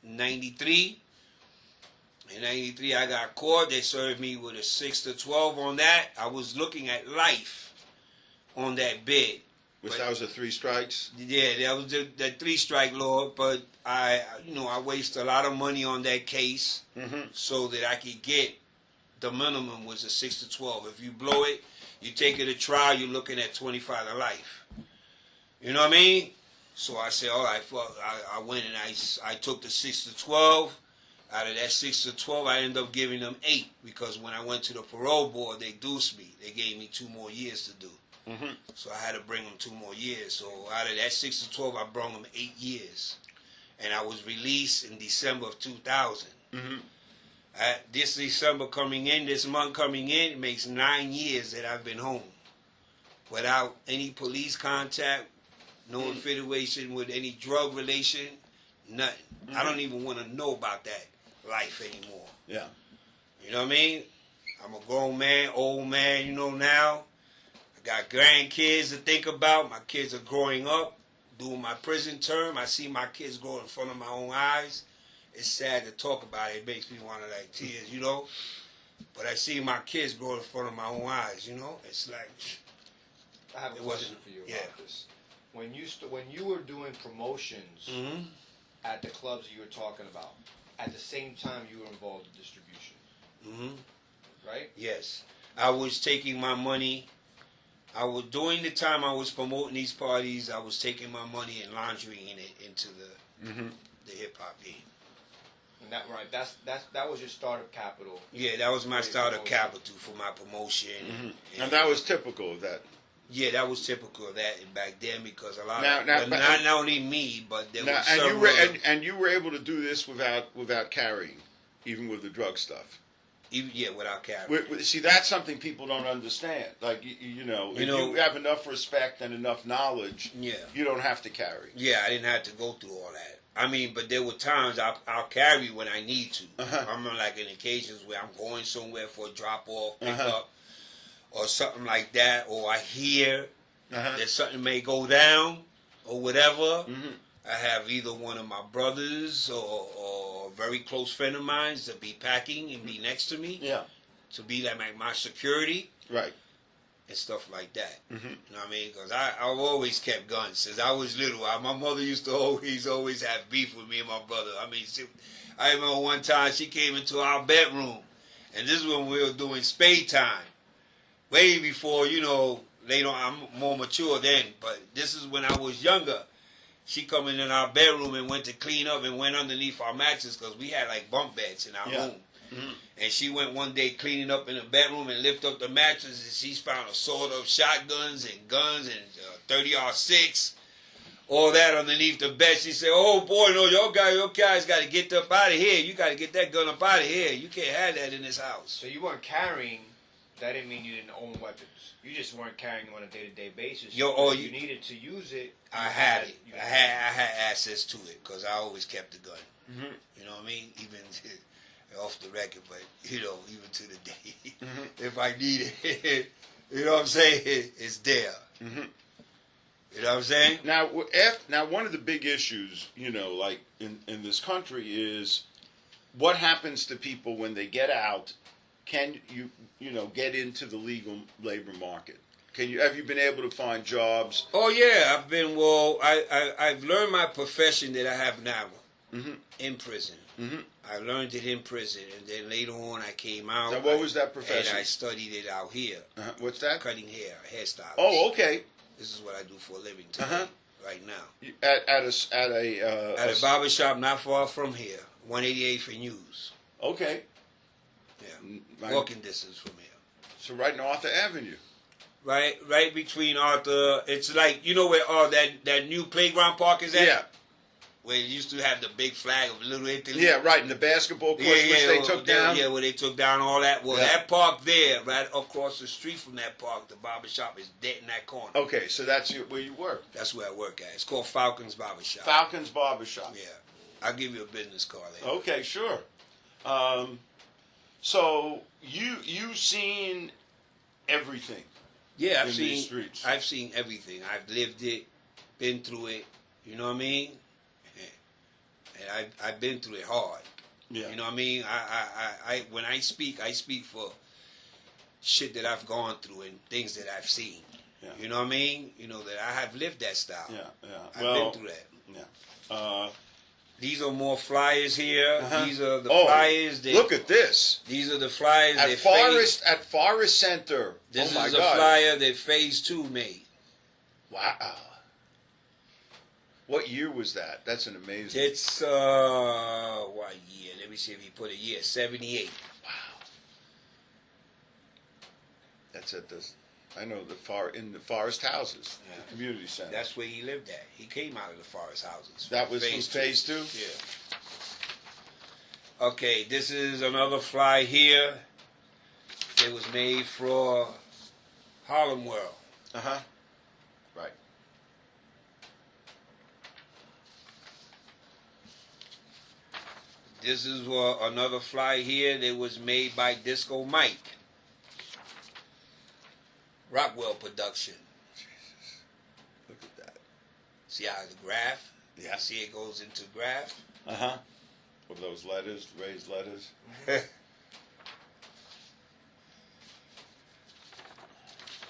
93. In 93, I got caught. They served me with a 6 to 12 on that. I was looking at life on that bid. That was the 3 strikes? Yeah, that was the 3-strike law. But I wasted a lot of money on that case so that I could get the minimum was a 6 to 12. If you blow it, you take it to trial, you're looking at 25 to life. You know what I mean? So I said, all right, I went and I took the 6 to 12. Out of that 6 to 12, I ended up giving them 8 because when I went to the parole board, they deuced me. They gave me 2 more years to do. So I had to bring them 2 more years. So out of that 6 to 12, I brought them 8 years. And I was released in December of 2000. This month coming in, it makes 9 years that I've been home. Without any police contact, no affiliation with any drug relation, nothing. I don't even want to know about that life anymore. Yeah. You know what I mean? I'm a grown man, old man, you know now. I got grandkids to think about. My kids are growing up, doing my prison term. I see my kids grow in front of my own eyes. It's sad to talk about it. It makes me want to like tears, you know? But I see my kids grow in front of my own eyes, you know? It's like... I have a question for you about this. When you were doing promotions at the clubs you were talking about, at the same time you were involved in distribution, right? Yes. I was taking my money. During the time I was promoting these parties, I was taking my money and laundering it into the hip-hop game. And that was your startup capital. Yeah, that was my startup capital for my promotion. And that was typical of that. Yeah, that was typical of that back then because a lot not only me, but there was several. And you were able to do this without carrying, even with the drug stuff. Without carrying. See, that's something people don't understand. Like if you have enough respect and enough knowledge, you don't have to carry. Yeah, I didn't have to go through all that. I mean, but there were times I'll carry when I need to. I remember like in occasions where I'm going somewhere for a drop off, pick up. Or something like that, or I hear that something may go down, or whatever. I have either one of my brothers or a very close friend of mine to be packing and be next to me. Yeah. To be like my security. Right. and stuff like that. Mm-hmm. You know what I mean? Because I've always kept guns since I was little. My mother used to always have beef with me and my brother. I mean, I remember one time she came into our bedroom, and this is when we were doing spade time. Way before, later on, I'm more mature then, but this is when I was younger. She come in our bedroom and went to clean up and went underneath our mattress because we had like bunk beds in our room. Mm-hmm. And she went one day cleaning up in the bedroom and lifted up the mattress and she's found a sort of shotguns and guns and 30-06, all that underneath the bed. She said, "Oh boy, no, your guys got to get up out of here. You got to get that gun up out of here. You can't have that in this house." So you weren't carrying. That didn't mean you didn't own weapons. You just weren't carrying them on a day-to-day basis. If you needed to use it. I had it. I had access to it because I always kept the gun. Mm-hmm. You know what I mean? Even off the record, but even to the day, Mm-hmm. if I need it, you know what I'm saying? It's there. Mm-hmm. You know what I'm saying? Now, one of the big issues, like in this country, is what happens to people when they get out. Can you get into the legal labor market? Have you been able to find jobs? Oh yeah, I've been. Well, I've learned my profession that I have now Mm-hmm. in prison. Mm-hmm. I learned it in prison, and then later on I came out. Now, what was that profession? And I studied it out here. What's that? Cutting hair, hairstylist. Oh, okay. This is what I do for a living today, right now. At a barber shop not far from here, 188 and News. Okay. Yeah, walking distance from here. So right in Arthur Avenue. Right between Arthur. It's like where that new playground park is at. Yeah. Where it used to have the big flag of Little Italy. Yeah, right in the basketball court, which they took down. Yeah, where they took down all that. Well, that park there, right across the street from that park, the barber shop is dead in that corner. Okay, so that's where you work. That's where I work at. It's called Falcon's Barber Shop. Falcon's Barber Shop. Yeah, I'll give you a business card later. Okay, sure. So you've seen everything. Yeah, in these streets. I've seen everything. I've lived it, been through it. You know what I mean? And I've been through it hard. Yeah. You know what I mean? I when I speak for shit that I've gone through and things that I've seen. Yeah. You know what I mean? That I have lived that style. Yeah. I've been through that. Yeah. These are more flyers here. These are the Oh, flyers. Look at this. These are the flyers At Forest Center. This oh my is a God. flyer that Phase 2 made. Wow. What year was that? That's an amazing. It's what year? Let me see if he put a year. 78. Wow. That's at the. I know in the Forest Houses, the community center. That's where he lived at. He came out of the Forest Houses. That was from Phase 2? Yeah. Okay, this is another fly here. It was made for Harlem World. Right. This is another fly here that was made by Disco Mike. Rockwell production. Jesus. Look at that. See how the graph? Yeah. You see it goes into graph? With those letters, raised letters.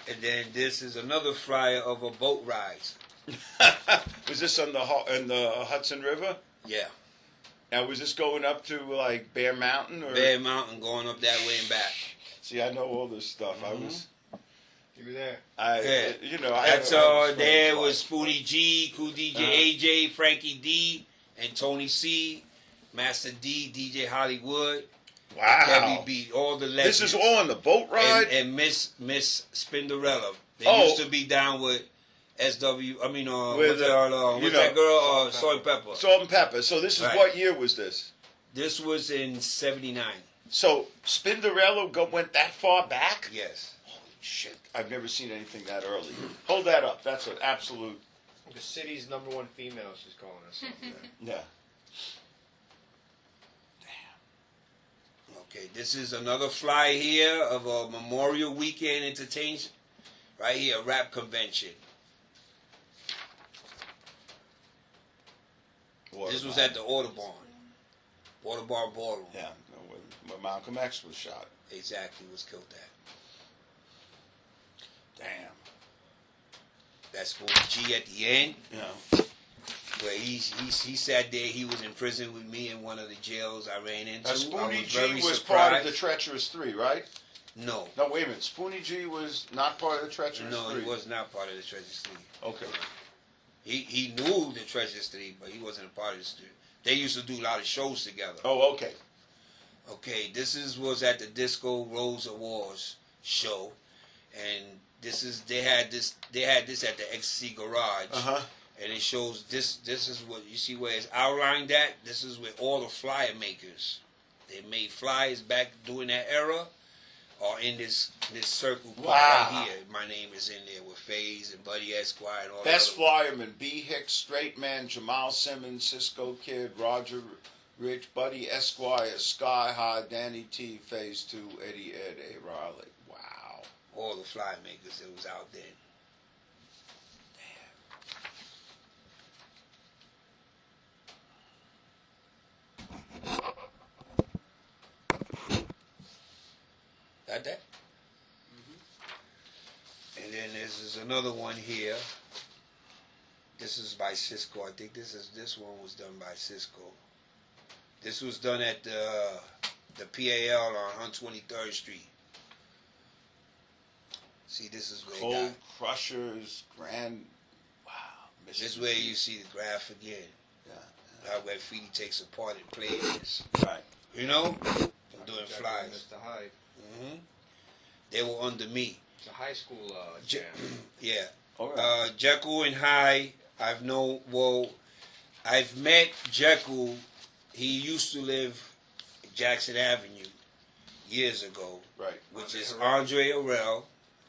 And then this is another flyer of a boat ride. Was this on the Hudson River? Yeah. Now, was this going up to like Bear Mountain or Bear Mountain, going up that way and back. See, I know all this stuff. You were there. That's there was Spoonie G, Cool DJ AJ, Frankie D, and Tony C, Master D, DJ Hollywood. Wow. Heavy Beat, all the legends. This is all on the boat ride? And Miss Spinderella. They used to be down with SW, what's that girl? Salt and Pepper. Salt and Pepper. So this is what year was this? This was in 79. So Spinderella went that far back? Yes. Holy shit. I've never seen anything that early. Hold that up. That's an absolute... The city's #1 female, she's calling herself. Yeah. Okay, this is another fly here of a Memorial Weekend entertainment. Right here, rap convention. This was at the Audubon Ballroom. Yeah, where Malcolm X was shot. Exactly, was killed at. Damn. That's Spoonie G at the end. Yeah. Where he sat there. He was in prison with me in one of the jails I ran into. Now, I Spoonie was G very was surprised. part of the Treacherous Three, right? No. No, wait a minute. Spoonie G was not part of the Treacherous No, Three? he was not part of the Treacherous Three. Okay. He knew the Treacherous Three, but he wasn't a part of the Three. They used to do a lot of shows together. Oh, okay. Okay, was at the Disco Rose Awards show, and they had this at the XC Garage, and it shows this is what you see where it's outlined at. This is where all the flyer makers, they made flyers back during that era, are in this circle right here. My name is in there with FaZe and Buddy Esquire and all. Best flyerman: B. Hicks, Straight Man, Jamal Simmons, Cisco Kid, Roger Rich, Buddy Esquire, Sky High, Danny T, Phase 2, Eddie Ed, A. Riley. Wow. All the fly makers that was out then. Damn. Got that? Mm-hmm. And then there's another one here. This is by Cisco. I think this one was done by Cisco. This was done at the PAL on 123rd Street. See, this is where Cold Crushers, Grand. Wow. This is where you see the graph again. Yeah. How where Feedy takes apart and plays this. Right. You know? I'm doing flies. Mr. Hyde. Mm-hmm. They were under me. It's a high school jam. Yeah. Okay. Jekyll and Hyde, I've met Jekyll. He used to live in Jackson Avenue years ago. Right. Which is Andre Harrell.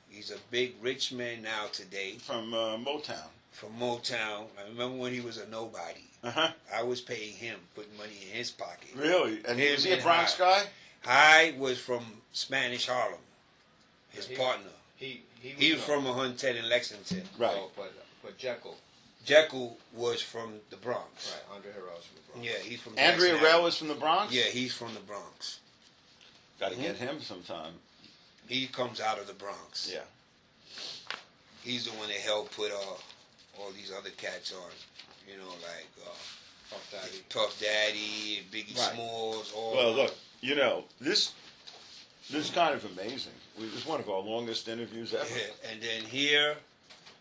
He's a big rich man now today. From Motown. From Motown. I remember when he was a nobody. I was paying him, putting money in his pocket. Really? And Him was he a and Bronx guy? Hyde was from Spanish Harlem. His partner. He was from 110 in Lexington. Right. Oh, but Jekyll. Jekyll was from the Bronx. Right, Andre Harrell's from the Bronx. Yeah, he's from Andrea Jackson Rell Avenue. is from the Bronx? Yeah, he's from the Bronx. Got to get him sometime. He comes out of the Bronx. Yeah. He's the one that helped put all these other cats on. You know, like Puff Daddy, Biggie Right. Smalls. All Well, look, you know, this is kind of amazing. This is one of our longest interviews ever. Yeah, and then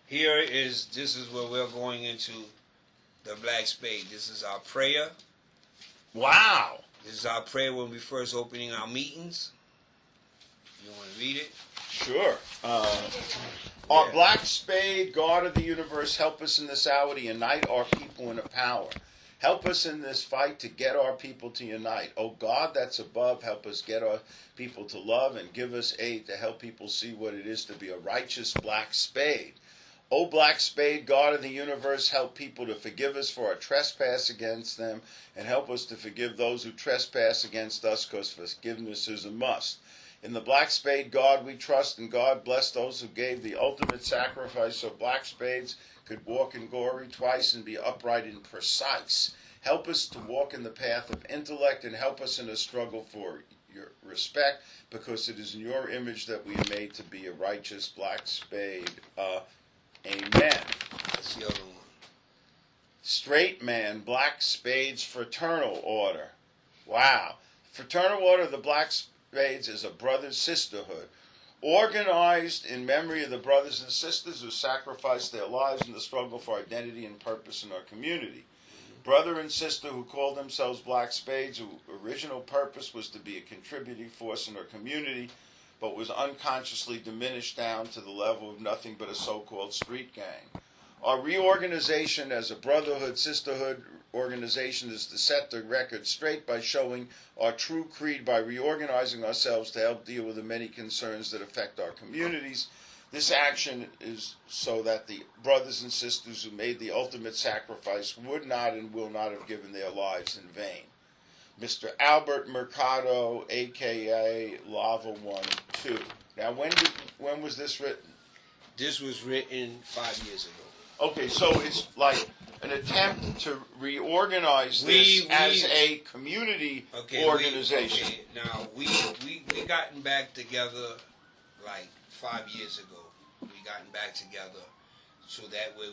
this is where we're going into the Black Spade. This is our prayer. Wow. This is our prayer when we first opening our meetings. You want to read it? Sure. Our Black Spade, God of the universe, help us in this hour to unite our people in a power. Help us in this fight to get our people to unite. Oh God that's above, help us get our people to love and give us aid to help people see what it is to be a righteous Black Spade. O Black Spade, God of the universe, help people to forgive us for our trespass against them and help us to forgive those who trespass against us, because forgiveness is a must. In the Black Spade, God we trust, and God bless those who gave the ultimate sacrifice so Black Spades could walk in glory twice and be upright and precise. Help us to walk in the path of intellect and help us in a struggle for your respect, because it is in your image that we are made to be a righteous Black Spade. Amen. That's the other one. Straight Man, Black Spades Fraternal Order. Wow. Fraternal Order of the Black Spades is a brother's sisterhood, organized in memory of the brothers and sisters who sacrificed their lives in the struggle for identity and purpose in our community. Brother and sister who called themselves Black Spades, whose original purpose was to be a contributing force in our community, but was unconsciously diminished down to the level of nothing but a so-called street gang. Our reorganization as a brotherhood, sisterhood organization is to set the record straight by showing our true creed by reorganizing ourselves to help deal with the many concerns that affect our communities. This action is so that the brothers and sisters who made the ultimate sacrifice would not and will not have given their lives in vain. Mr. Albert Mercado, a.k.a. Lava 1-2. Now, when was this written? This was written 5 years ago. Okay, so it's like an attempt to reorganize this as a community organization. Now, we gotten back together like 5 years ago. We gotten back together, so that way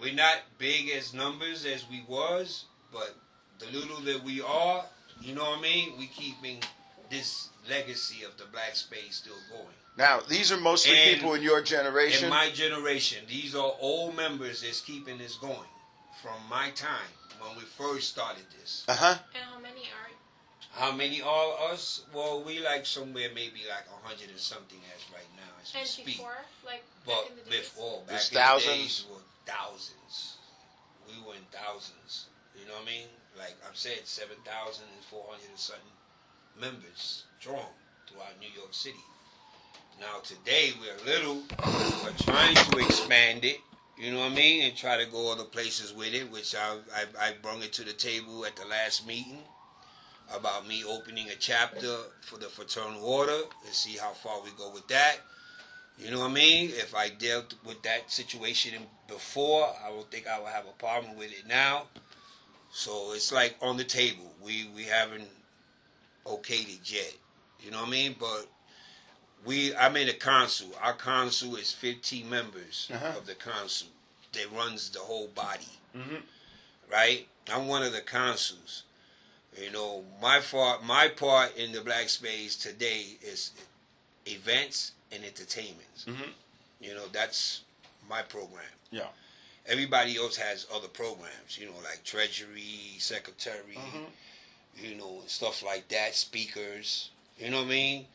we're not big as numbers as we was, but the little that we are, you know what I mean? We keeping this legacy of the black space still going. Now, these are mostly And people in your generation. In my generation, these are old members that's keeping this going from my time when we first started this. Uh-huh. And how many are? How many are us? Well, we like somewhere maybe like 100 and something as right now as we And speak. before, like But back in the days? before, back There's in thousands? the days, were thousands. We were in thousands. You know what I mean? Like I've said, 7,400 and something members strong throughout New York City. Now today we're little, we're trying to expand it, you know what I mean, and try to go other places with it, which I brought it to the table at the last meeting about me opening a chapter for the Fraternal Order and see how far we go with that. You know what I mean? If I dealt with that situation before, I don't think I would have a problem with it now. So it's like on the table. We haven't okayed it yet. You know what I mean? But I'm in the council. Our council is 15 members of the council that runs the whole body. Mm-hmm. Right? I'm one of the councils. You know, my part in the black space today is events and entertainment. Mm-hmm. You know, that's my program. Yeah. Everybody else has other programs, you know, like treasury, secretary, you know, stuff like that, speakers, you know what I mean?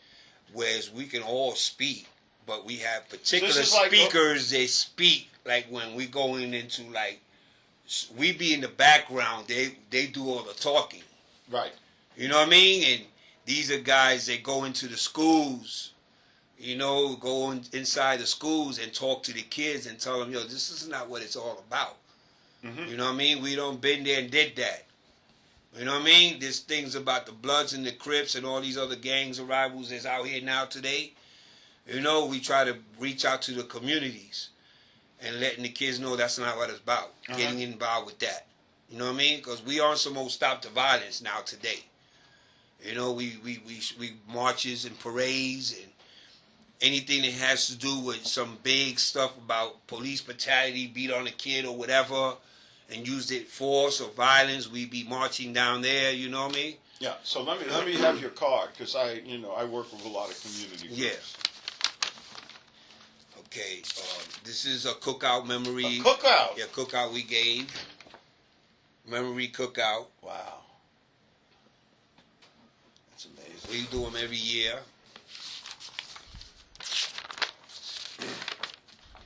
Whereas we can all speak, but we have particular speakers that speak, like when we going into, like, we be in the background, they do all the talking. Right. You know what I mean? And these are guys that go into the schools, you know, go inside the schools and talk to the kids and tell them, yo, this is not what it's all about. Mm-hmm. You know what I mean? We don't been there and did that. You know what I mean? There's things about the Bloods and the Crips and all these other gangs of rivals that's out here now today. You know, we try to reach out to the communities and letting the kids know that's not what it's about. Getting involved with that. You know what I mean? Because we aren't supposed to stop the violence now today. You know, we marches and parades and anything that has to do with some big stuff about police brutality, beat on a kid or whatever, and used it force or violence, we be marching down there. You know what I mean? Yeah. So let me have your card because I work with a lot of community groups. Yeah. Okay. This is a cookout memory. A cookout. Yeah, cookout we gave. Memory cookout. Wow. That's amazing. We do them every year.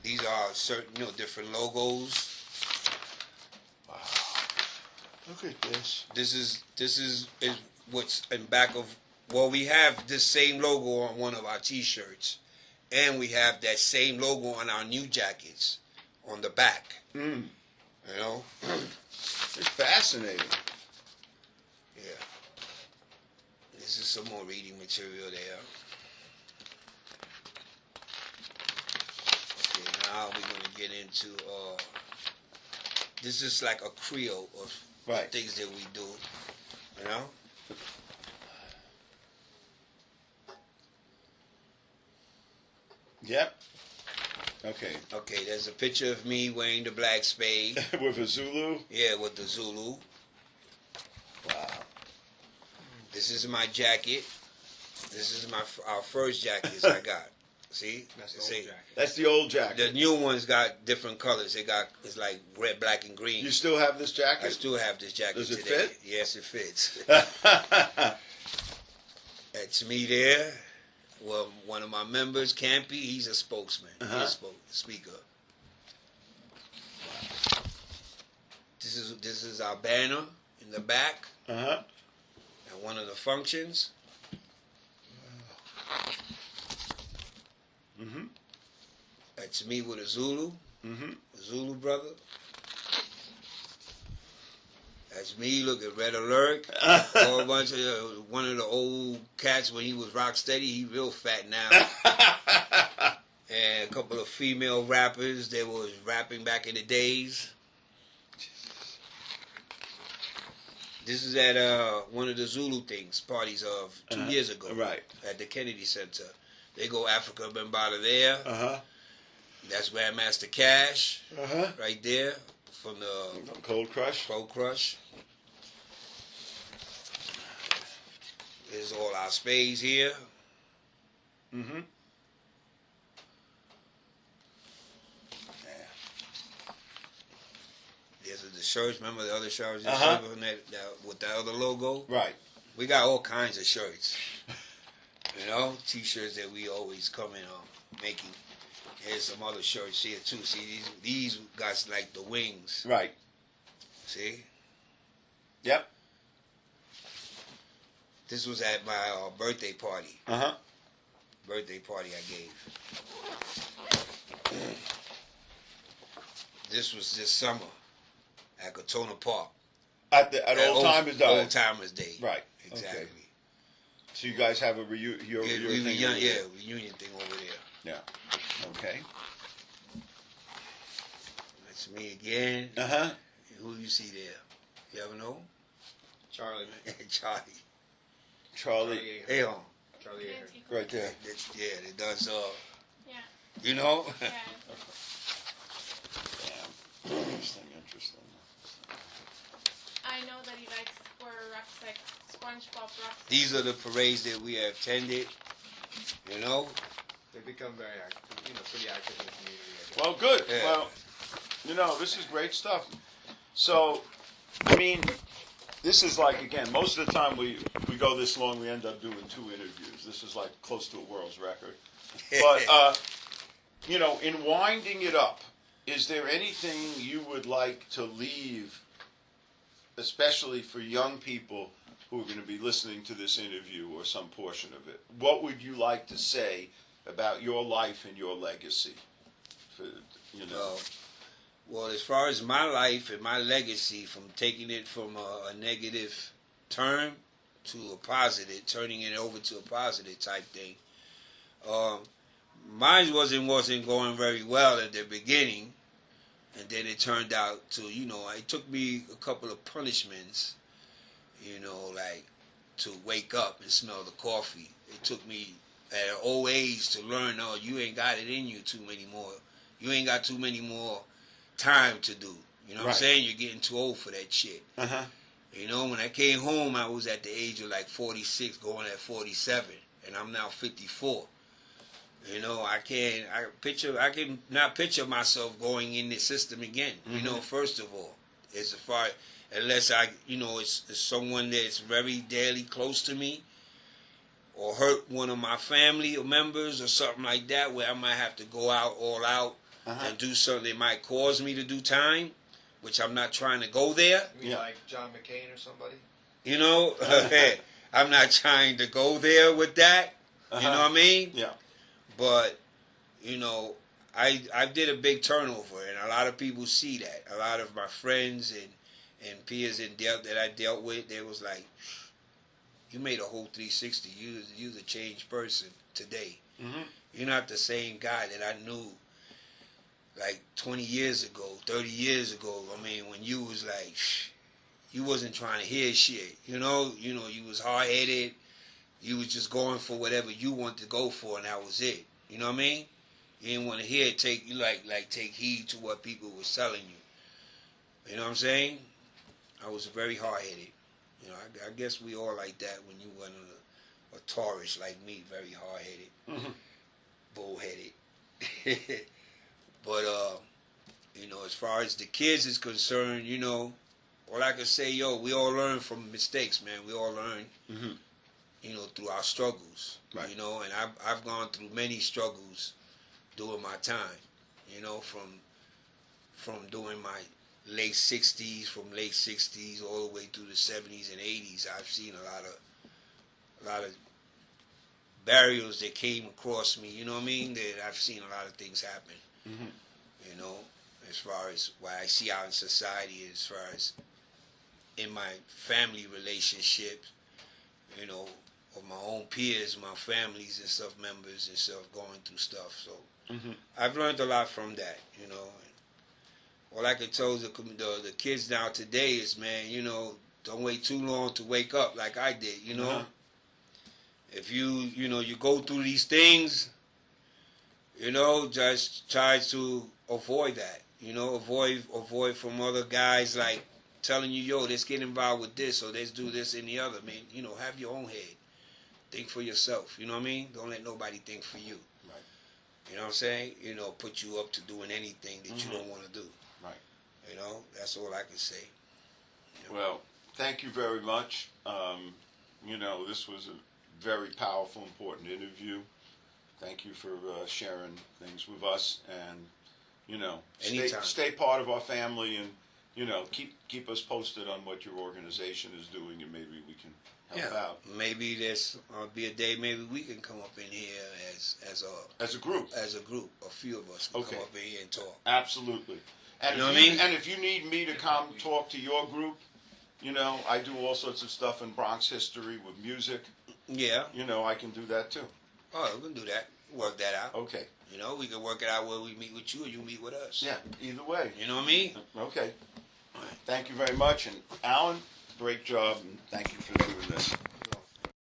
These are certain, different logos. Wow. Look at this. This is what's in back of. Well, we have this same logo on one of our T-shirts, and we have that same logo on our new jackets on the back. Mm. You know. It's fascinating. Yeah. This is some more reading material there. Okay, now we're going to get into, this is like a Creole of things that we do, you know? Yep. Okay. Okay, there's a picture of me wearing the black spade. With a Zulu? Yeah, with the Zulu. Wow. This is my jacket. This is our first jackets I got. See? That's the old jacket. That's the old jacket. The new one's got different colors. It's like red, black, and green. You still have this jacket? I still have this jacket Does it today. fit? Yes, it fits. That's me there. Well, one of my members, Campy, he's a spokesman. He's a speaker. Wow. This is our banner in the back at one of the functions. Mm-hmm. That's me with a Zulu. Mm-hmm. A Zulu brother. That's me, look at Red Alert. A whole bunch of one of the old cats when he was rock steady. He real fat now. And a couple of female rappers that was rapping back in the days. This is at one of the Zulu parties of 2 years ago. Right. At the Kennedy Center. They go Africa Bambaataa there. That's Grandmaster Cash, Uh-huh. right there, from the Cold Crush. Cold Crush. There's all our spades here. Mm-hmm. There's the shirts. Remember the other shirts Uh-huh. that with the other logo? Right. We got all kinds of shirts. You know, T-shirts that we always come in making. Here's some other shirts here too. See, these guys like the wings. Right. See? Yep. This was at my birthday party. Uh-huh. Birthday party I gave. This was this summer at Katona Park. At Old Timers Day. Old Timers Day. Right. Exactly. Okay. So you guys have a reunion thing over there? Reunion thing over there. Yeah. Okay. That's me again. Uh-huh. Who you see there? You ever know? Charlie. Charlie. Charlie. Hey, on. Charlie Ahern. Right there. Yeah, they does. Yeah. You know. Yeah. Damn. Interesting. I know that he likes wear rucksack, SpongeBob rucksack. These are the parades that we have attended. You know. They become very active, pretty active in the community. I guess. Well, good. Yeah. Well, this is great stuff. So, I mean, this is like, again, most of the time we go this long, we end up doing 2 interviews. This is like close to a world's record. But, in winding it up, is there anything you would like to leave, especially for young people who are going to be listening to this interview or some portion of it? What would you like to say about your life and your legacy? Well, as far as my life and my legacy, from taking it from a negative term to a positive, turning it over to a positive type thing. Mine wasn't going very well at the beginning, and then it turned out to, it took me a couple of punishments, like to wake up and smell the coffee. It took me at an old age to learn, you ain't got it in you too many more. You ain't got too many more time to do. You know what I'm saying? You're getting too old for that shit. Uh-huh. When I came home, I was at the age of like 46, going at 47, and I'm now 54. I can not picture myself going in this system again. Mm-hmm. First of all, as far unless it's someone that's very dearly close to me, or hurt one of my family or members or something like that, where I might have to go out all out and do something that might cause me to do time, which I'm not trying to go there. You mean like John McCain or somebody? I'm not trying to go there with that. You know what I mean? Yeah. But, I did a big turnover, and a lot of people see that. A lot of my friends and peers that I dealt with, they was like, you made a whole 360. You're a changed person today. Mm-hmm. You're not the same guy that I knew like 20 years ago, 30 years ago. I mean, when you was like, you wasn't trying to hear shit. You was hard-headed. You was just going for whatever you want to go for, and that was it. You know what I mean? You didn't want to hear it. Take heed to what people was telling you. You know what I'm saying? I was very hard-headed. I guess we all like that when you went a Taurus like me, very hard-headed, bullheaded. But, as far as the kids is concerned, all I can say, we all learn from mistakes, man. We all learn, through our struggles, Right. and I've gone through many struggles during my time, from doing my late 60s all the way through the 70s and 80s. I've seen a lot of barriers that came across me, that I've seen a lot of things happen. As far as what I see out in society, as far as in my family relationships, of my own peers, my families and stuff, members and stuff, going through stuff. So I've learned a lot from that, And all I can tell the kids now today is, man, don't wait too long to wake up like I did, If you go through these things, You know, just try to avoid that. You know, avoid from other guys like telling you, yo, let's get involved with this or let's do this and the other. I mean, you know, have your own head. Think for yourself. You know what I mean? Don't let nobody think for you. Right. You know what I'm saying? You know, put you up to doing anything that you don't want to do. Right. You know, that's all I can say. You know? Well, thank you very much. You know, this was a very powerful, important interview. Thank you for sharing things with us, and you know, stay part of our family, and you know, keep us posted on what your organization is doing, and maybe we can help out. Maybe there's be a day. Maybe we can come up in here as a group. As a group, a few of us can come up in here and talk. Absolutely. And you know what I mean? And if you need me to come talk to your group, you know, I do all sorts of stuff in Bronx history with music. Yeah. You know, I can do that too. Oh, we can do that. Work that out. Okay. You know, we can work it out where we meet with you or you meet with us. Yeah, either way. You know what I mean? Okay. Thank you very much. And Alan, great job, and thank you for doing this.